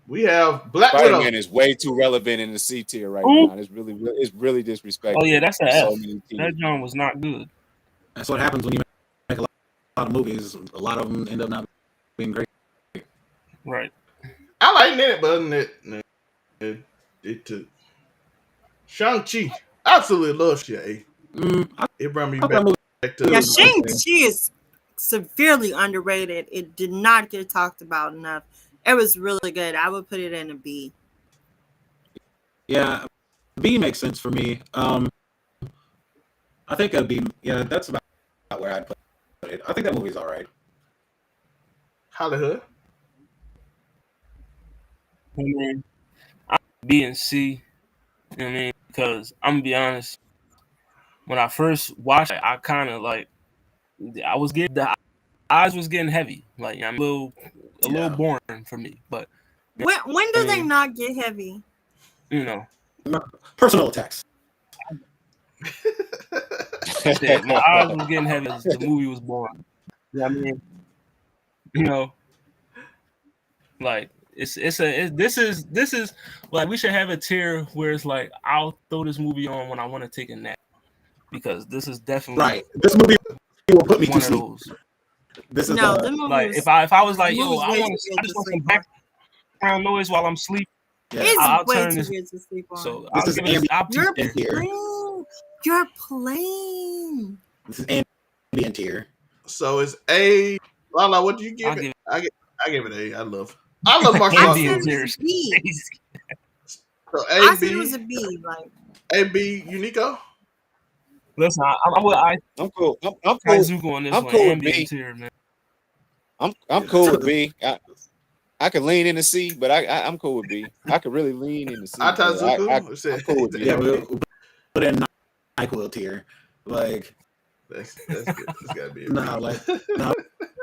We have Black Widow. Spider-Man is way too relevant in the C tier right now. It's really disrespectful. Oh yeah, that's an F. So That John was not good. That's what happens when you make a lot of movies. A lot of them end up not being great. Right. I like it, but other than that, it took. Shang-Chi. Absolutely love Shang. It brought me back to Yeah, Shang-Chi is severely underrated. It did not get talked about enough. It was really good. I would put it in a B. Yeah, B makes sense for me. I think a B. Yeah, that's about where I'd put it. I think that movie's all right. Hollywood. I mean, I'm B and C. You know what I mean? Because I'm gonna be honest, when I first watched it, I kind of like the eyes was getting heavy. Like I'm a little boring for me. But When do they not get heavy? You know, personal attacks. My eyes was getting heavy as the movie was boring. You know what I mean? You know, like this is like we should have a tier where it's like I'll throw this movie on when I want to take a nap because this is definitely right. This movie will put me one to of sleep. those. This is like if I was like, yo, I just want some background noise while I'm sleeping. It's I'll way turn too this. good to sleep on. So this is You're You're playing. This is ambient tier. So it's A. Lala, what do you give I'll it? give I give it A. I love martial I arts said Ambient it movies. was tier. a B. So I A, said it was B, a B. Like, A, B, Unico. Listen, I'm with I'm cool. I'm cool. Kaizuku on this I'm one. cool with Ambient B. tier, man. I'm cool with B. I could lean into C, but I'm cool with B. I could really lean into C, but Atazuku. I'm cool with B. Yeah, we'll put it in NyQuil tier. Like, That's good. It's gotta be a B. nah, like, nah,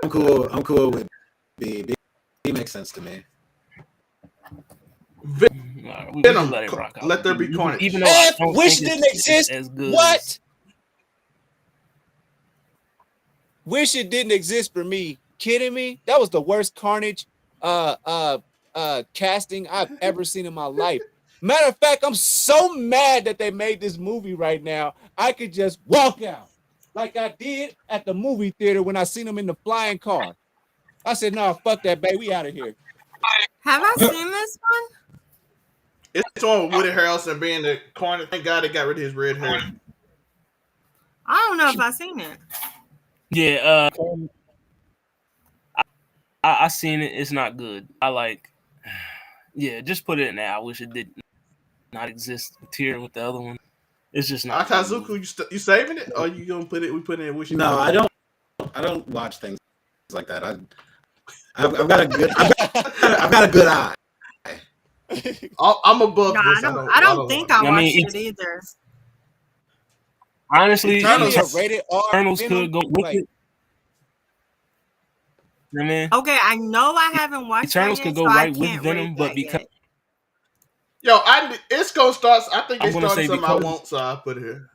I'm cool with B. B makes sense to me. Nah, we can let it rock out. Let there be carnage. Even though I F, don't Wish think didn't it's exist. as good. What? Wish it didn't exist for me. Kidding me? That was the worst Carnage casting I've ever seen in my life. Matter of fact, I'm so mad that they made this movie right now. I could just walk out like I did at the movie theater when I seen them in the flying car. I said, "No, fuck that, babe. We out of here." have I seen this one? It's on with Woody Harrelson being the carnage. Thank God they got rid of his red hair. I don't know if I've seen it. Yeah, I seen it. It's not good. Yeah, just put it in there. I wish it did not exist tier with the other one. It's just not. Atazuku, you saving it, or you gonna put it? We put it in. Wish. No, I don't watch things like that. I've got a good. I've got a good eye. I'm above No, this. I don't think I I mean, watched it either. Honestly, Eternals- Give me a rated R. Eternals Venom, could go with like, it. I mean, Okay, I know I haven't watched Eternals that could yet, go so right I with can't Venom, rate but that because yet. it's gonna start. I think they I'm gonna started say something I because- want, so I put it here.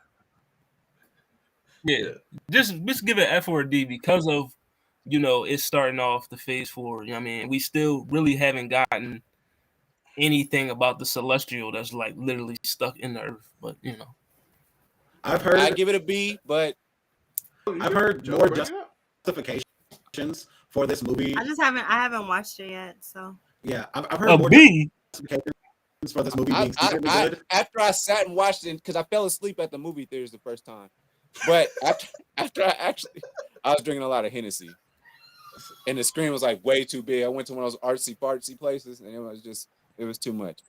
yeah, just give it an F or a D because of it's starting off the phase 4. You know what I mean, we still really haven't gotten anything about the celestial that's like literally stuck in the earth. But I've heard. I give it a B, but I've heard Joe, more bring it up. justifications for this movie. I haven't watched it yet, so. Yeah, I've heard a more B. justifications for this movie being secretly good. after I sat and watched it, because I fell asleep at the movie theaters the first time. But after I was drinking a lot of Hennessy, and the screen was like way too big. I went to one of those artsy fartsy places, and it was too much,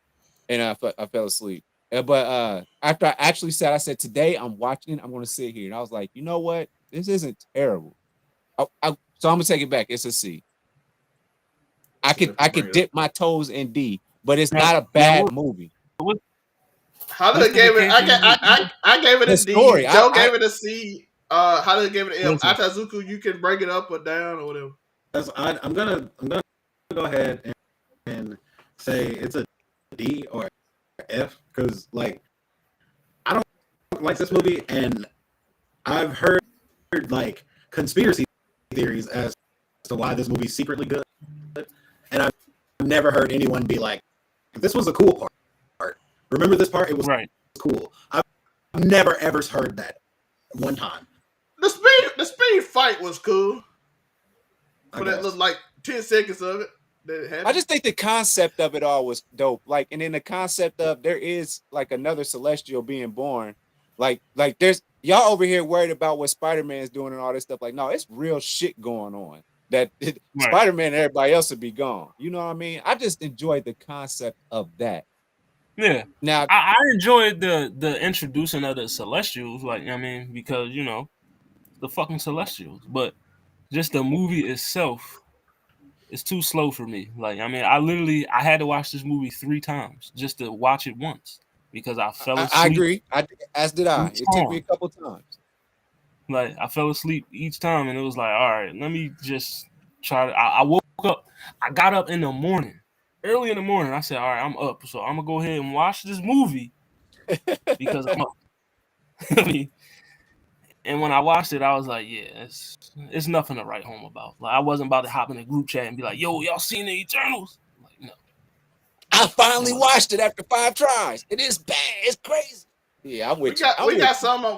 and I fell asleep. But after I actually sat, I said, "Today I'm watching. I'm going to sit here," and I was like, "You know what? This isn't terrible." So I'm gonna take it back. It's a C. I could dip my toes in D, but it's not a bad movie. How did I gave it? I gave it a The D. story, Joe gave it a C. How did I give it an F? Listen. Atazuku, you can break it up or down or whatever. I'm gonna go ahead and say it's a D or F because like I don't like this movie and I've heard like conspiracy theories as to why this movie's secretly good, and I've never heard anyone be like, "This was a cool part. Remember this part? It was Right. cool." I've never ever heard that one time. The speed fight was cool. I For that guess. little like 10 seconds of it that it happened. I just think the concept of it all was dope. Like, and then the concept of there is like another celestial being born. Like there's y'all over here worried about what Spider-Man's doing and all this stuff. Like, no, it's real shit going on. That Right. Spider-Man and everybody else would be gone. You know what I mean? I just enjoyed the concept of that. Yeah. Now, I enjoyed the introducing of the Celestials, like I mean, because the fucking Celestials, but just the movie itself is too slow for me. Like I mean, I had to watch this movie 3 times just to watch it once because I fell asleep. I agree. As did I. It took me a couple times. Like I fell asleep each time, and it was like, all right, let me just try. I woke up. I got up in the morning, early in the morning. I said, all right, I'm up, so I'm gonna go ahead and watch this movie because I'm up. I mean, and when I watched it, I was like, yeah, it's nothing to write home about. Like I wasn't about to hop in a group chat and be like, yo, y'all seen the Eternals? Like, no. I finally watched it after 5 tries. It is bad. It's crazy. Yeah, I'm with you. We got some on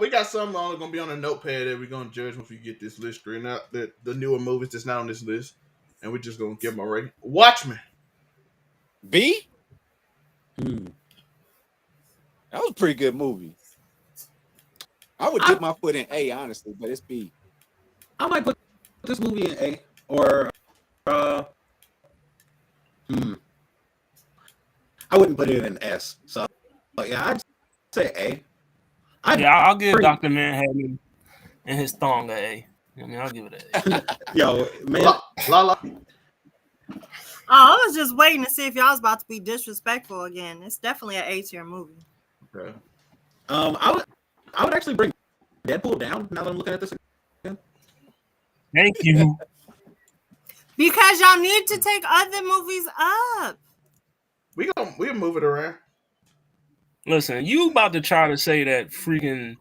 gonna be on a notepad that we're gonna judge once we get this list straightened out. The newer movies that's not on this list, and we're just gonna give them a rating. Watchmen. B? That was a pretty good movie. I would dip my foot in A, honestly, but it's B. I might put this movie in A, or I wouldn't put it in S. So yeah, I'd say A. I'll give Dr. Manhattan and his thong an A. I mean, I'll give it an A. Yo, man. La. Oh, I was just waiting to see if y'all was about to be disrespectful again. It's definitely an A tier movie. Okay. I would actually bring Deadpool down now that I'm looking at this again. Thank you. Because y'all need to take other movies up. We'll move it around. Listen, you about to try to say that freaking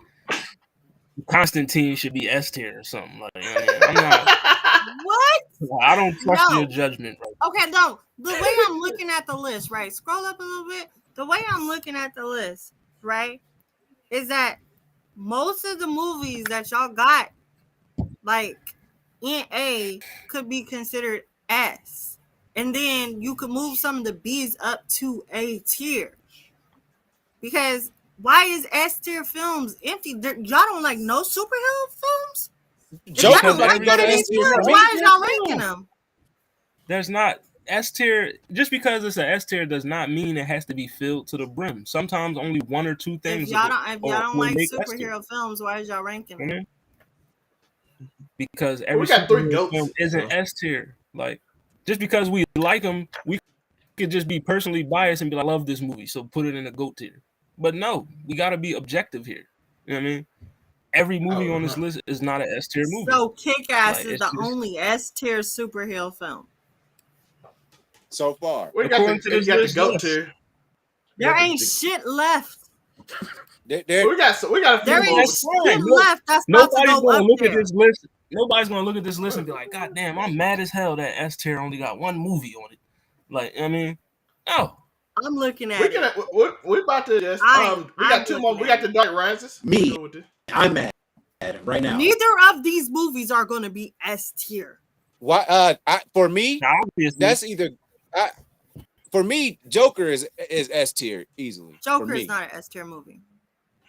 Constantine should be S tier or something. Like, I'm not. What? I don't trust your judgment. Right? Okay, no. The way I'm looking at the list, right? Scroll up a little bit. The way I'm looking at the list, right, is that most of the movies that y'all got, like, in A, could be considered S. And then you could move some of the B's up to A tier. Because why is S tier films empty? Y'all don't like no superhero films? Joker Y'all don't like none of these films. Why is y'all ranking them? There's not S tier. Just because it's an S tier does not mean it has to be filled to the brim. Sometimes only one or two things. If y'all don't like superhero films, why is y'all ranking them? Because every got three superhero goats, film isn't S tier. Like, just because we like them, we could just be personally biased and be like, I love this movie, so put it in the GOAT tier. But no, we got to be objective here. You know what I mean? Every movie on this list is not an S tier movie. So Kick-Ass is the only S tier superhero film. So far. We got the GOAT tier. There ain't shit left. We got a few there more. ain't shit left. That's about to go up look there. at this list. Nobody's gonna look at this list and be like, God damn, I'm mad as hell that S tier only got one movie on it. Like, I mean, no. I'm looking at it. We're about to just we got two more. We got the Dark Rises. I'm mad at it right now. Neither of these movies are going to be S tier. Why? For me, obviously. That's either. For me, Joker is S tier easily. Joker is not an S tier movie.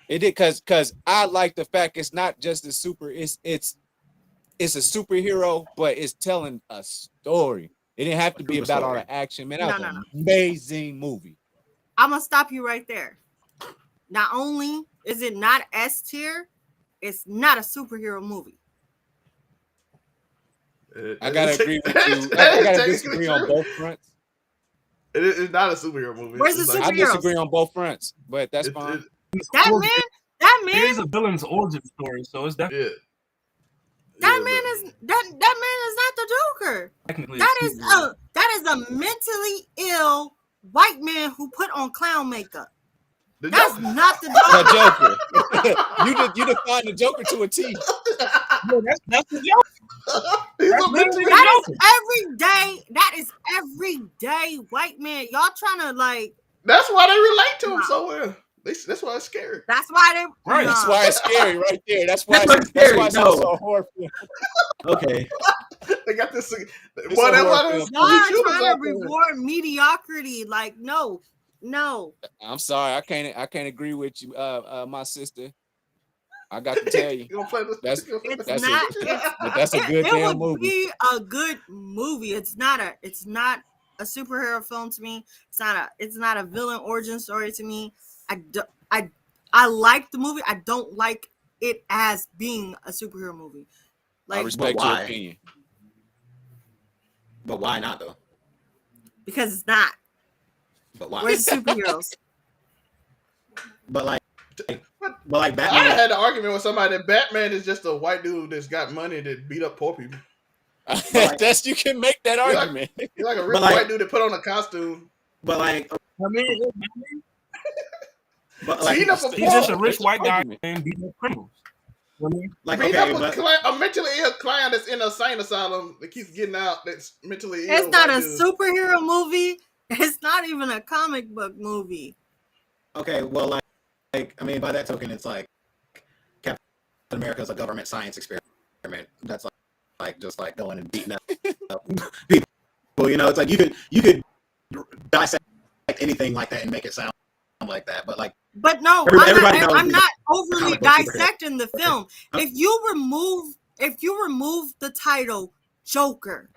It did because I like the fact it's not just a super. It's a superhero, but it's telling a story. It didn't have to be about all the action, man. That was an amazing movie. I'm gonna stop you right there. Not only is it not S tier, it's not a superhero movie. I gotta agree with you. I gotta disagree on both fronts. It's not a superhero movie. Where's the superhero? I disagree on both fronts, but that's fine. That man. It is a villain's origin story, so it's definitely. That man is not the Joker. That is a mentally ill white man who put on clown makeup. That's not the Joker. The Joker. you define the Joker to a T. Yeah, that's the Joker. That is everyday white man. Y'all trying to like. That's why they relate to him so well. That's why it's scary. That's why they. Right. That's why it's scary right there. That's why it's so horrible. Okay. They got this. Y'all trying to reward mediocrity. Like, no. I'm sorry. I can't agree with you, my sister. I got to tell you. That's a good damn movie. It would be a good movie. It's not a superhero film to me. It's not a villain origin story to me. I like the movie. I don't like it as being a superhero movie. Like, I respect your opinion. But why not though? Because it's not. But why? Where's the superheroes? But Batman. I had an argument with somebody that Batman is just a white dude that's got money that beat up poor people. That's you can make that argument. You're like a real white dude that put on a costume. But like, I mean, he's just a rich white guy and beating up criminals. Like, a mentally ill client that's in a insane asylum that keeps getting out. That's mentally ill. It's not a superhero movie. It's not even a comic book movie. Okay, well, like I mean, by that token, it's like Captain America is a government science experiment. That's like just like going and beating up people. You know, it's like you could dissect anything like that and make it sound like that, but like, But no, everybody knows I'm he's not a overly comic book superhero. dissecting the film. If you remove the title Joker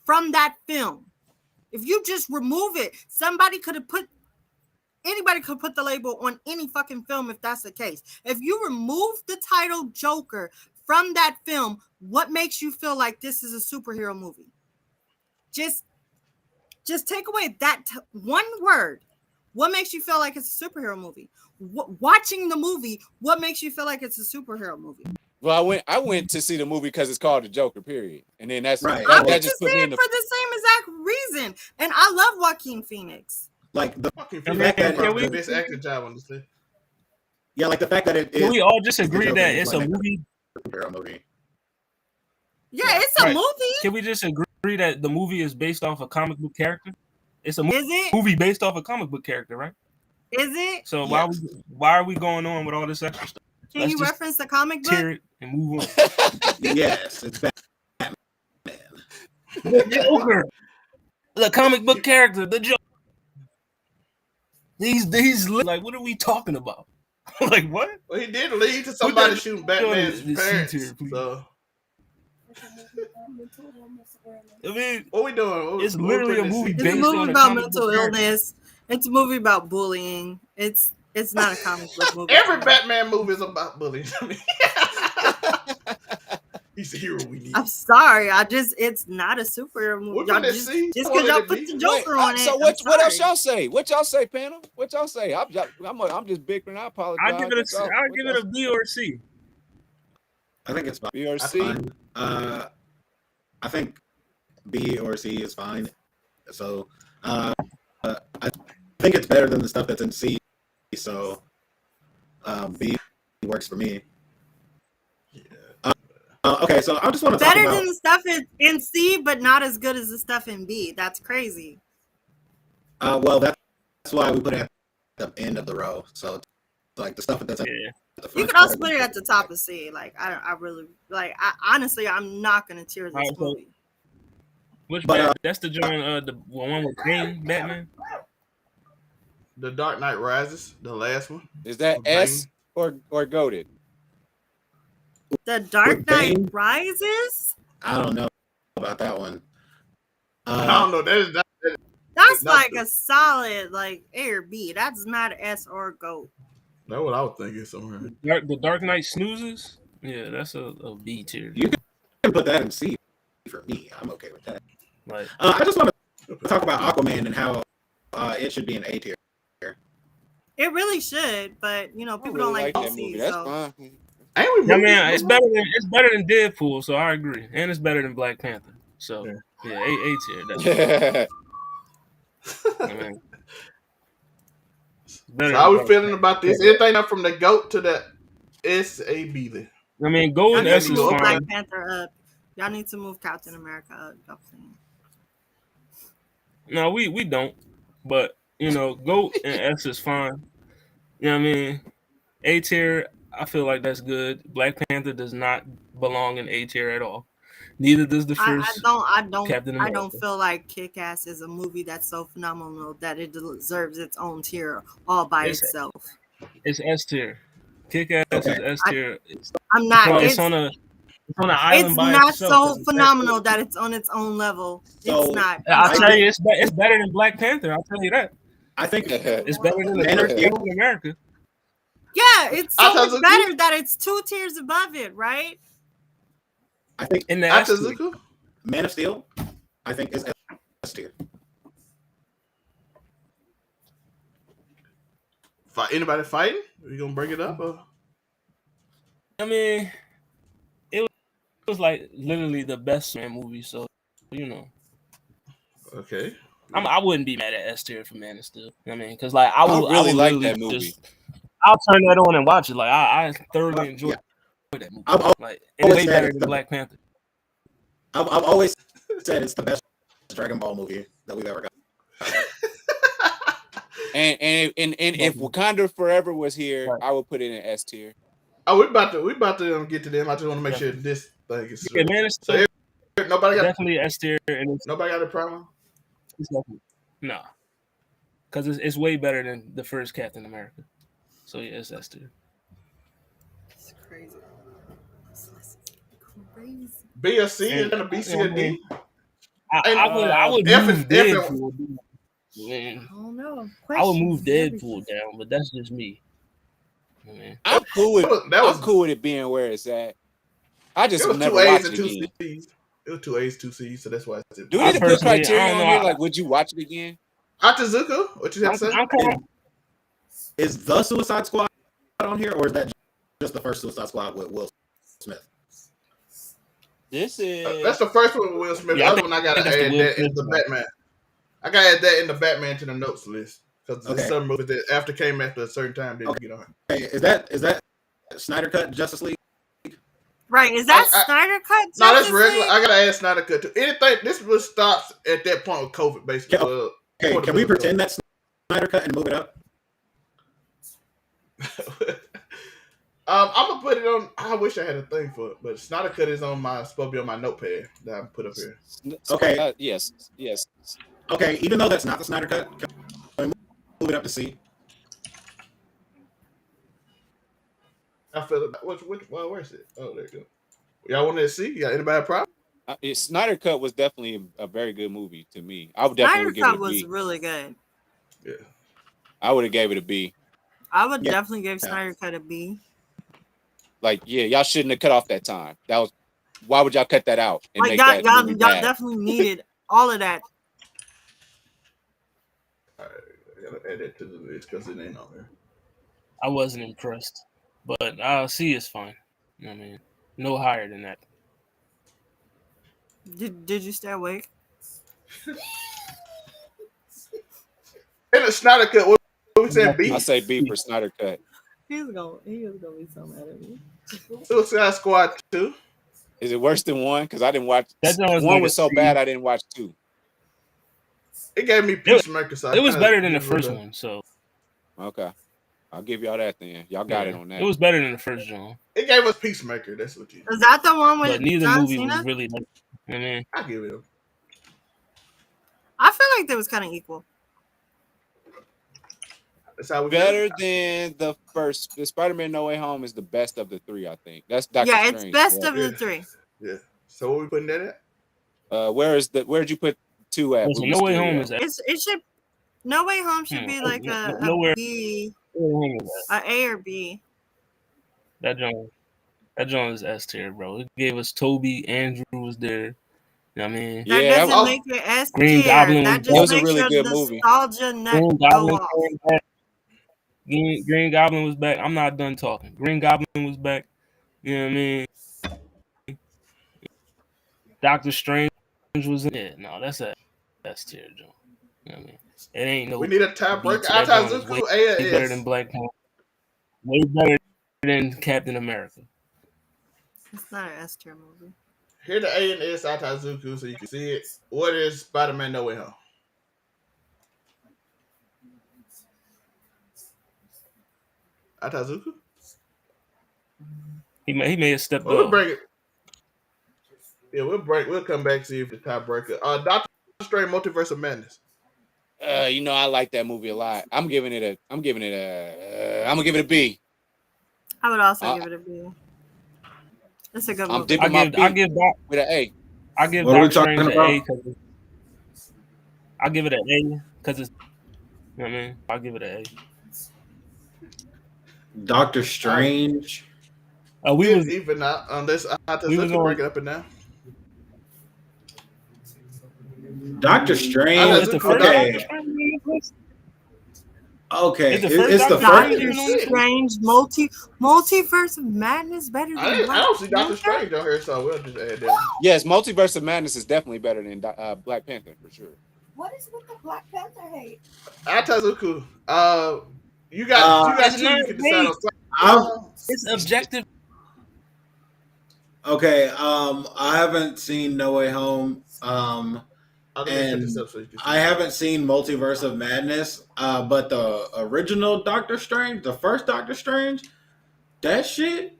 from that film, if you just remove it, anybody could put the label on any fucking film if that's the case. If you remove the title Joker from that film, what makes you feel like this is a superhero movie? Just take away that one word. What makes you feel like it's a superhero movie? Watching the movie, what makes you feel like it's a superhero movie? Well, I went to see the movie because it's called The Joker, period. And then that's Right. I that went to just see put me it in the for the same exact reason, and I love Joaquin Phoenix. Like the Fucking fact Phoenix that probably the best acting job on this thing. yeah, like the fact that it Can is. we all just agree Joker that is it's a like movie? superhero movie. Yeah, it's a Right. movie. Can we just agree that the movie is based off a comic book character? It's a Is it? movie based off a comic book character, right? Is it? So Yes. why are we going on with all this extra stuff? Can Let's you just reference the comic book? tear it and move on. Yes, it's Batman. The Joker, the comic book character, the Joker. These like, what are we talking about? Like what? Well, he did lead to somebody that shooting Batman's the parents. seat here, please. So I mean, what we doing? It's literally a movie It's a based movie on a about comic mental book character. illness. It's a movie about bullying. It's not a comic book movie. Every Batman movie is about bullying. He's the hero we need. I'm sorry. It's not a superhero movie. We're Y'all gonna just see. because What y'all it put be? the Joker on it. So I'm what else sorry. y'all say? What y'all say, panel? What y'all say? I'm just bickering. I apologize. I'll give it a B or a C. I think it's fine. B or That's C? fine. I think B or C is fine. So I think it's better than the stuff that's in C. So B works for me. Okay, so I just want to talk Better about than the stuff in C, but not as good as the stuff in B. That's crazy. well, that's why we put it at the end of the row. So like the stuff that's at the front. You could also put it at the top of C. Like I really like. Honestly, I'm not gonna tear this movie. Which But, Batman? That's the joint, the one with Bane Batman. The Dark Knight Rises, the last one. Is that S or goated? The Dark With Knight Bane? Rises? I don't know about that one. I don't know. That's not like the- a solid like A or B. That's not an S or a GOAT. That's what I was thinking somewhere. The Dark Knight snoozes. Yeah, that's a B tier. You can put that in C for me. I'm okay with that. Like, I just want to talk about Aquaman and how it should be an A tier. It really should, but people don't like that DC. movie. That's So fine. Ain't we I mean, it's better than Deadpool, so I agree, and it's better than Black Panther. So yeah, A tier. That's I mean, So how we feeling about this? Anything up from the GOAT to the SAB then? I mean, y'all Golden need S to is move fine. Black Panther up. Y'all need to move Captain America up. Y'all playing. No, we don't. But GOAT and S is fine. You know what I mean? A tier, I feel like that's good. Black Panther does not belong in A tier at all. Neither does the first I Captain don't America. feel like Kick-Ass is a movie that's so phenomenal that it deserves its own tier all by itself. It's S tier. Kick-Ass is S tier. I'm not. It's on an island It's by not itself. so phenomenal that it's on its own level. So, it's not. I'll tell you, it's better than Black Panther. I'll tell you that. I think It's better than the first Captain America. Yeah, it's so much better that it's 2 tiers above it, right? I think in the S tier. Man of Steel, I think is S tier. Anybody fighting? Are you gonna bring it up? Or? I mean, it was like literally the best Man movie. So Okay. I wouldn't be mad at S tier for Man of Steel. I mean, because like I really would like literally that movie. I'll turn that on and watch it. Like I thoroughly enjoy that movie. Like it's way better than Black Panther. I've always said it's the best Dragon Ball movie that we've ever got. And if Wakanda Forever was here, I would put it in S tier. Oh, we about to get to them. I just want to make sure this thing is Yeah, Man of Steel, nobody got definitely S tier, and nobody got a problem. no. because it's way better than the first Captain America. So yeah, it's S tier. It's crazy. Crazy. B or C And and then a B, C, or D. I would F move and F and Deadpool. Man, I don't know. I would move Questions, Deadpool down, but that's just me. Man. I'm cool with that was I'm cool with it being where it's at. I just it was never 2 A's watch and it 2 again. C's. It was 2 A's, 2 C's, so that's why I said. Do we I need to put personally, I criteria don't on know. here? Like, would you watch it again? Atazuka, what you have to say? I'm kind of Is the Suicide Squad on here, or is that just the first Suicide Squad with Will Smith? This is That's the first one with Will Smith. Yeah, I the other one I gotta think that's the add Will that in Smith the one. Batman. I gotta add that in the Batman to the notes list because there's Okay. some movies that came after a certain time didn't get on. Hey, is that Snyder Cut Justice League? Right? Is that I- Snyder Cut? No, that's Justice regular. League? I gotta add Snyder Cut to anything. This was stops at that point with COVID, basically. Okay, can we pretend that's Snyder Cut and move it up? I'm gonna put it on. I wish I had a thing for it, but Snyder Cut is supposed to be on my notepad that I put up here. Okay. Yes. Okay, even though that's not the Snyder Cut, can we move it up to C? I feel it. Where's it? Oh, there you go. Y'all want to see? Y'all anybody have a problem? Snyder Cut was definitely a very good movie to me. I would definitely Snyder give it Cut a was B. really good. Yeah. I would have gave it a B. I would Yeah. definitely give Snyder Cut a B. Like, yeah, y'all shouldn't have cut off that time. That was why would y'all cut that out and Like make y'all, that y'all, movie y'all bad? definitely needed all of that. All right, I gotta add that to the list because it ain't on there. I wasn't impressed, but C is fine. You know what I mean, no higher than that. Did you stay awake? And the Snyder Cut, what we saying? B. I say B for Snyder Cut. He was gonna be so mad at me. Suicide Squad 2. Is it worse than one? Because I didn't watch That joint was one. like Was a so C. bad I didn't watch 2. It gave me Peacemaker. So It was kinda better than the give it first a- one, so Okay, I'll give y'all that then. Y'all got it on that. It was better than the first joint, It gave us Peacemaker. That's what you. Is that the one with but neither John movie Cena? was really. I mean, I give it. I feel like they was kind of equal. That's how we Better go. than the first. The Spider-Man No Way Home is the best of the 3. I think that's Doctor Yeah, it's Strange. best right? of the three. Yeah. So what we putting that at? Where'd you put 2 at? listen, Where we No Way still Home at? is It should No Way Home should be like a nowhere. B, That a A or B. joint is S tier, bro. It gave us Toby, Andrew was there. You know what I mean? That Yeah, doesn't oh, make it S Green tier. Goblin That was just It was a makes really your good movie. nostalgia net Green go Goblin off. came back. Green Goblin was back. I'm not done talking. Green Goblin was back. You know what I mean? Doctor Strange was in it. No, that's a S tier joint. You know what I mean? It ain't no we need a B tiebreaker. tier. That joint is Atazuku, way A or better S. than Black Panther. Way better than Captain America. It's not an S tier movie. Here the A and S Atazuku so you can see it. What is Spider-Man No Way Home? Atazuku? He may have stepped Well, we'll up. break it. Yeah, we'll come back to see if the tiebreaker. Doctor Strange Multiverse of Madness. I like that movie a lot. I'm gonna give it a B. I would also give it a B. It's a good I'm movie. dipping my I feet give Doc. with an A. I give What are we Doctor Strange talking an A about? because I give it an A because it's. You know what I mean? I'll give it an Doctor Strange. A. We was even out unless we was Atazuku on- break it up and down. Doctor Oh, Strange. it's the first Okay. Doctor Strange on this list? Okay. It's the first It's the Doctor first. Strange. Doctor Strange Multiverse of Madness better I than don't see Black Doctor Panther? Strange on here, so we'll just add that. Yes, Multiverse of Madness is definitely better than Black Panther for sure. What is with the Black Panther hate? Atazuku, you got It's two. not You can decide on. I'm- It's objective. Okay. I haven't seen No Way Home. Let me put this And up so you can see. I haven't seen Multiverse of Madness, but the original Doctor Strange, the first Doctor Strange, that shit,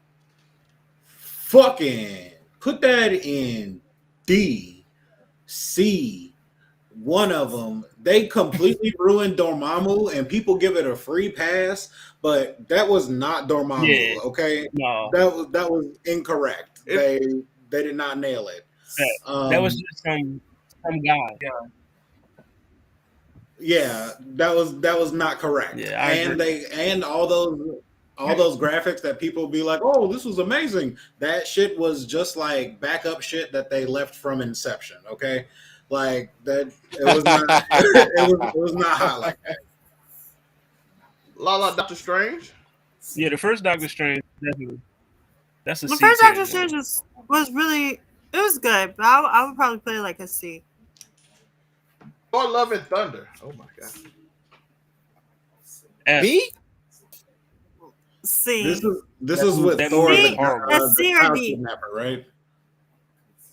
fucking put that in D, C, one of them, they completely ruined Dormammu, and people give it a free pass, but that was not Dormammu. Yeah. Okay, No, that was incorrect. They did not nail it. that was just some guy. Yeah, that was not correct. Yeah, I and agree. all those graphics that people be like, "Oh, this was amazing." That shit was just like backup shit that they left from Inception. Okay, like that. It was not. It was not hot like that. La Doctor Strange. Yeah, the first Doctor Strange, definitely. That's a The C first tier. Doctor Strange was really, it was good, but I would probably put it like a C. Thor: Love and Thunder. Oh my god. F. B? C. This is with that Thor, movie C, is horrible. that's the C or Power D. Kidnapper, right?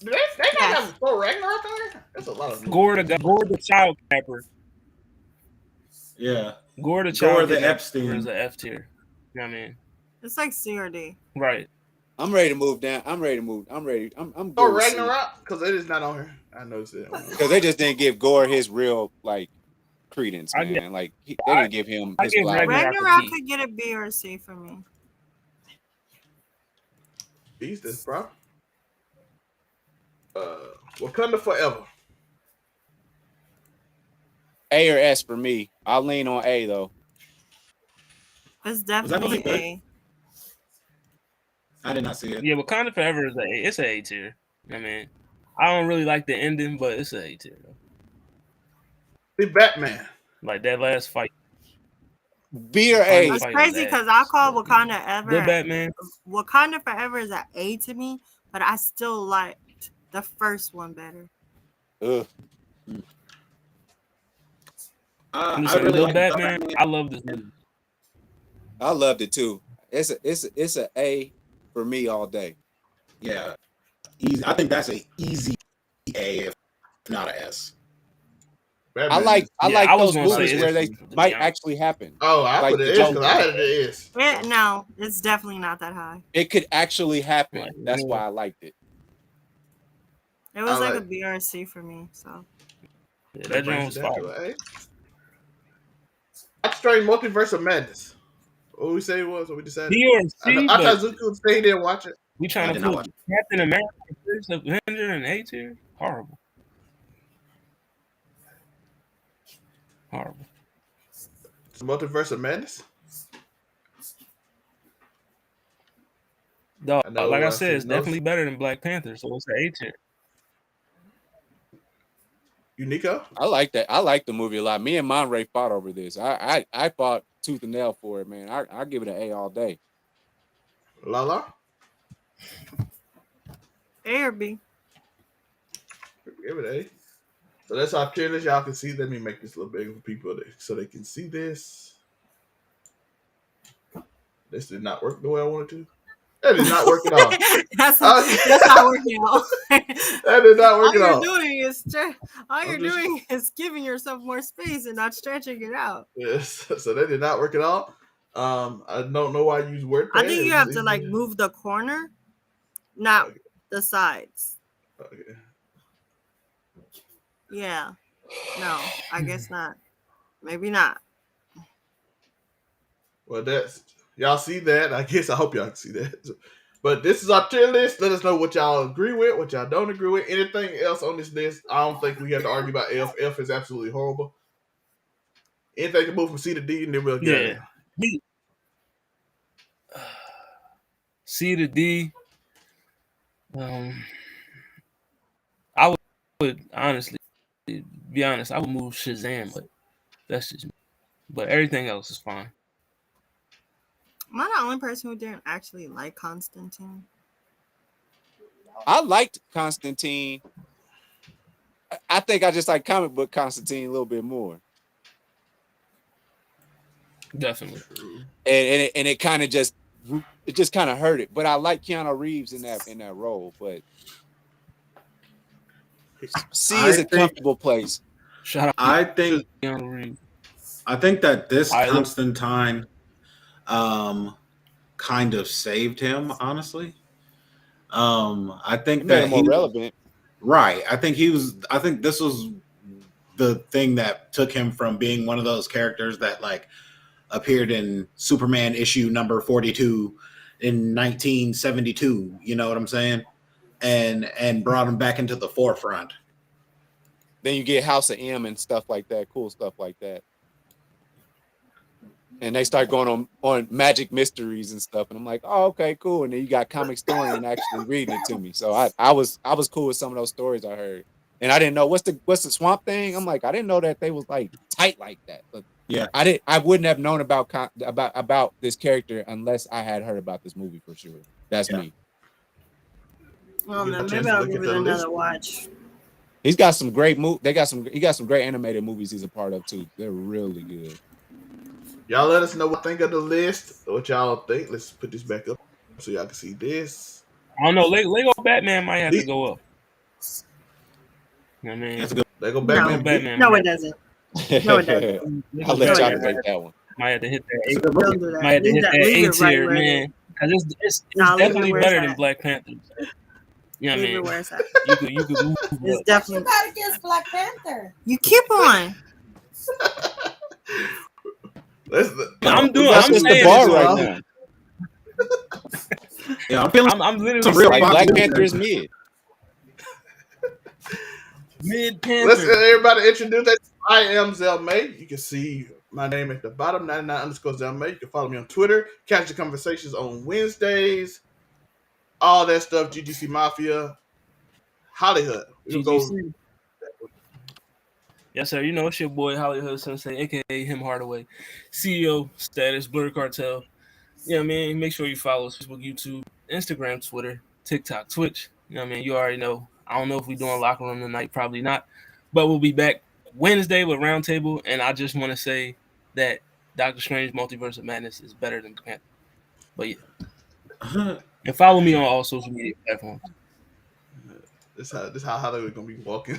They not Yes. have Thor Ragnarok on there? That's a lot of Gore the child capper. Yeah, Gore the Gore child the capper Epstein. is an F tier. You know what I mean? It's like C or D. Right. I'm ready to move down. I'm ready to move. I'm ready. I'm Thor good with C. Ragnarok? Because it is not on here. I noticed it. Because they just didn't give Gore his real like credence, I man. get- Like they didn't give him I his give flowers. Ragnarok a Ragnarok B. could get a B or a C for me. Beast this, bro. Wakanda Forever. A or S for me. I'll lean on A though. It's that definitely movie good? A. I did not see it. Yeah, Wakanda Forever is it's an A tier. I mean, I don't really like the ending, but it's an A tier. Though. The Batman. Like that last fight. B or A. It's Fight crazy was ass. because I call Wakanda The Ever. Batman. Wakanda Forever is an A to me, but I still liked the first one better. Ugh. I Listen, really The like Batman. I love this movie. I loved it too. It's a A for me all day. Yeah, easy. I think that's an easy A, if not a S. Batman. I like I was those gonna say movies it's where they to be might honest. actually happen. Oh, I like put it the S because I had it S. No, it's definitely not that high. It could actually happen. Like, That's yeah. why I liked it. It was I like a like- B or a C for me. So Yeah, that joint was Down fire. to an A. Doctor Strange Multiverse of Madness. What we say it was, what we decided. B or C, I thought but Zuko would stay there and watch it. we I trying to did not put watch Captain America, First Avenger, and A tier. Horrible. Horrible. Multiverse of Madness. Dog, I know, like I I said, it's see those. definitely better than Black Panther, so it's an A tier. Unico. I like that. I like the movie a lot. Me and Monray fought over this. I fought tooth and nail for it, man. I give it an A all day. Lala. A or B. Give it A. So that's our tier list. Y'all can see. Let me make this a little bigger for people so they can see this. This did not work the way I wanted to. That did not work at all. that's not working out. That did not work at all. All you're doing is giving yourself more space and not stretching it out. Yes. So that did not work at all. I don't know why I use WordPad. I think you have to like move the corner, not the sides. Okay. Yeah. No, I guess not. Maybe not. Well, that's y'all see that. I guess I hope y'all can see that. But this is our tier list. Let us know what y'all agree with, what y'all don't agree with. Anything else on this list? I don't think we have to argue about F. F is absolutely horrible. Anything can move from C to D, and then we'll get it. B. C to D. I would honestly be honest. I would move Shazam, but that's just me. But everything else is fine. Am I the only person who didn't actually like Constantine? I liked Constantine. I think I just like comic book Constantine a little bit more. Definitely. And it kind of just kind of hurt it. But I like Keanu Reeves in that role. But C is a comfortable place. Shout out. I think Keanu Reeves. I think that this Constantine kind of saved him, honestly. I think It made that him more relevant. Right. I think this was the thing that took him from being one of those characters that like appeared in Superman issue number 42 in 1972. You know what I'm saying? And brought him back into the forefront. Then you get House of M and stuff like that, cool stuff like that. And they start going on magic mysteries and stuff, and I'm like, oh, okay, cool. And then you got Comic Historian actually reading it to me, so I was cool with some of those stories I heard, and I didn't know what's the Swamp Thing. I'm like, I didn't know that they was like tight like that. But yeah, I wouldn't have known about this character unless I had heard about this movie for sure. That's me. Well, man, maybe I'll give it another watch. He's got some great he got some great animated movies he's a part of too. They're really good. Y'all let us know what think of the list. What y'all think. Let's put this back up so y'all can see this. I don't know. Lego Batman might have to go up. I mean, Lego Batman. No, it doesn't. No, it doesn't. I'll let y'all debate that one. Might have to hit that. Might have to hit that A tier, man. Because it's definitely better than Black Panther. Yeah, you know what I mean, you could move. It's definitely not against Black Panther. You keep on. I'm saying the bar right now. Yeah, I'm literally like Black Panther is mid. Mid Panther. Let's everybody introduce that. I am Zelmay. You can see my name at the bottom, 99_Zelmay. You can follow me on Twitter. Catch the conversations on Wednesdays. All that stuff. GGC Mafia. Hollywood. GGC. Yes, sir. You know, it's your boy Hollywood Sensei, aka Him Hardaway, CEO, Status, Blur Cartel. You know what I mean? Make sure you follow us Facebook, YouTube, Instagram, Twitter, TikTok, Twitch. You know what I mean? You already know. I don't know if we're doing locker room tonight, probably not. But we'll be back Wednesday with Roundtable. And I just want to say that Doctor Strange Multiverse of Madness is better than Panther. But yeah. And follow me on all social media platforms. This how Hollywood gonna be walking.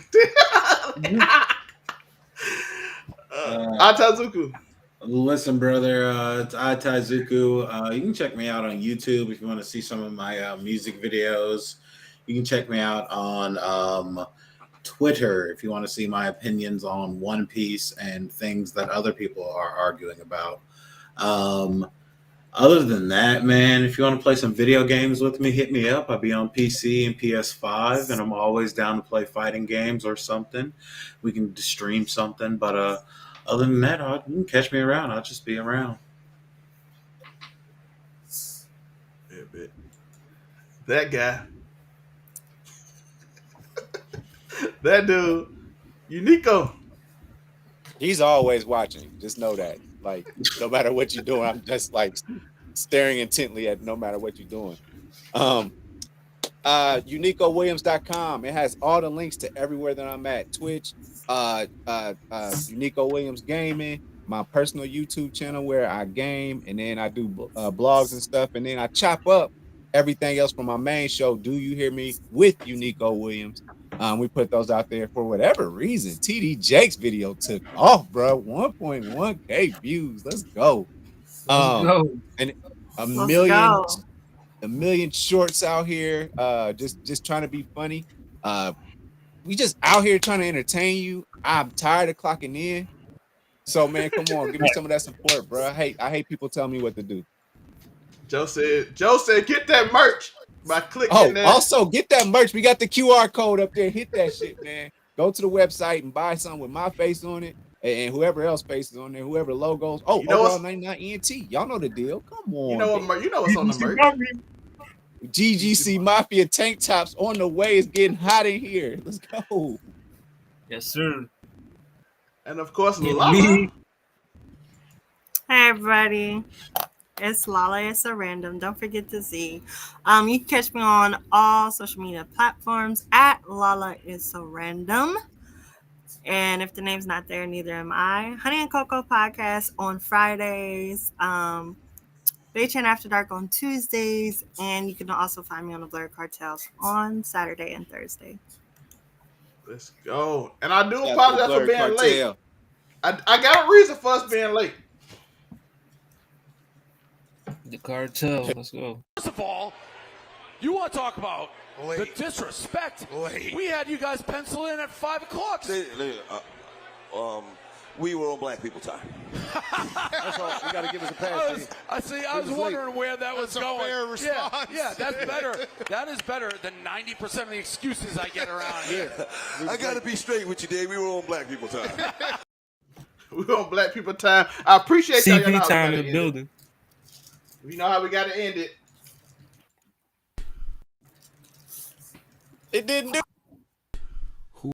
Atazuku. Listen, brother, it's Ataizuku. You can check me out on YouTube if you want to see some of my music videos. You can check me out on Twitter if you want to see my opinions on One Piece and things that other people are arguing about. Other than that, man, if you want to play some video games with me, hit me up. I'll be on PC and PS5, and I'm always down to play fighting games or something. We can stream something, but other than that, you can catch me around. I'll just be around. Yeah, bit. That guy. That dude. Unico. He's always watching. Just know that. Like, no matter what you're doing, I'm just like staring intently at no matter what you're doing. UnicoWilliams.com. It has all the links to everywhere that I'm at. Twitch, Unico Williams Gaming, my personal YouTube channel where I game, and then I do blogs and stuff, and then I chop up everything else from my main show, Do You Hear Me, with Unico Williams. We put those out there for whatever reason. TD Jake's video took off, bro. 1.1K views. Let's go. And a million shorts out here. Just trying to be funny. We just out here trying to entertain you. I'm tired of clocking in. So man, come on, give me some of that support, bro. I hate people telling me what to do. Joe said, get that merch. By clicking that. Also get that merch. We got the QR code up there. Hit that shit, man. Go to the website and buy something with my face on it and whoever else faces on there, whoever logos. Oh, overall 99 ENT. Y'all know the deal. Come on. You know what's on the merch. GGC Mafia tank tops on the way. It's getting hot in here. Let's go. Yes, sir. And of course, Lala. Hey, everybody. It's Lala. It's a random. Don't forget to see. You can catch me on all social media platforms at Lala is a random. And if the name's not there, neither am I. Honey and Cocoa podcast on Fridays. Bay Chain After Dark on Tuesdays. And you can also find me on the Blur Cartels on Saturday and Thursday. Let's go. And I do apologize for being late. I got a reason for us being late. The cartel. Let's go. First of all, you want to talk about the disrespect? We had you guys pencil in at 5 o'clock. we were on black people time. That's all. You got to give us a pass. I was wondering where that was going. Fair response. Yeah, that's better. That is better than 90% of the excuses I get around here. I got to be straight with you, Dave. We were on black people time. We're on black people time. I appreciate y'all. CP time in the building. You know how we got to end it. It didn't do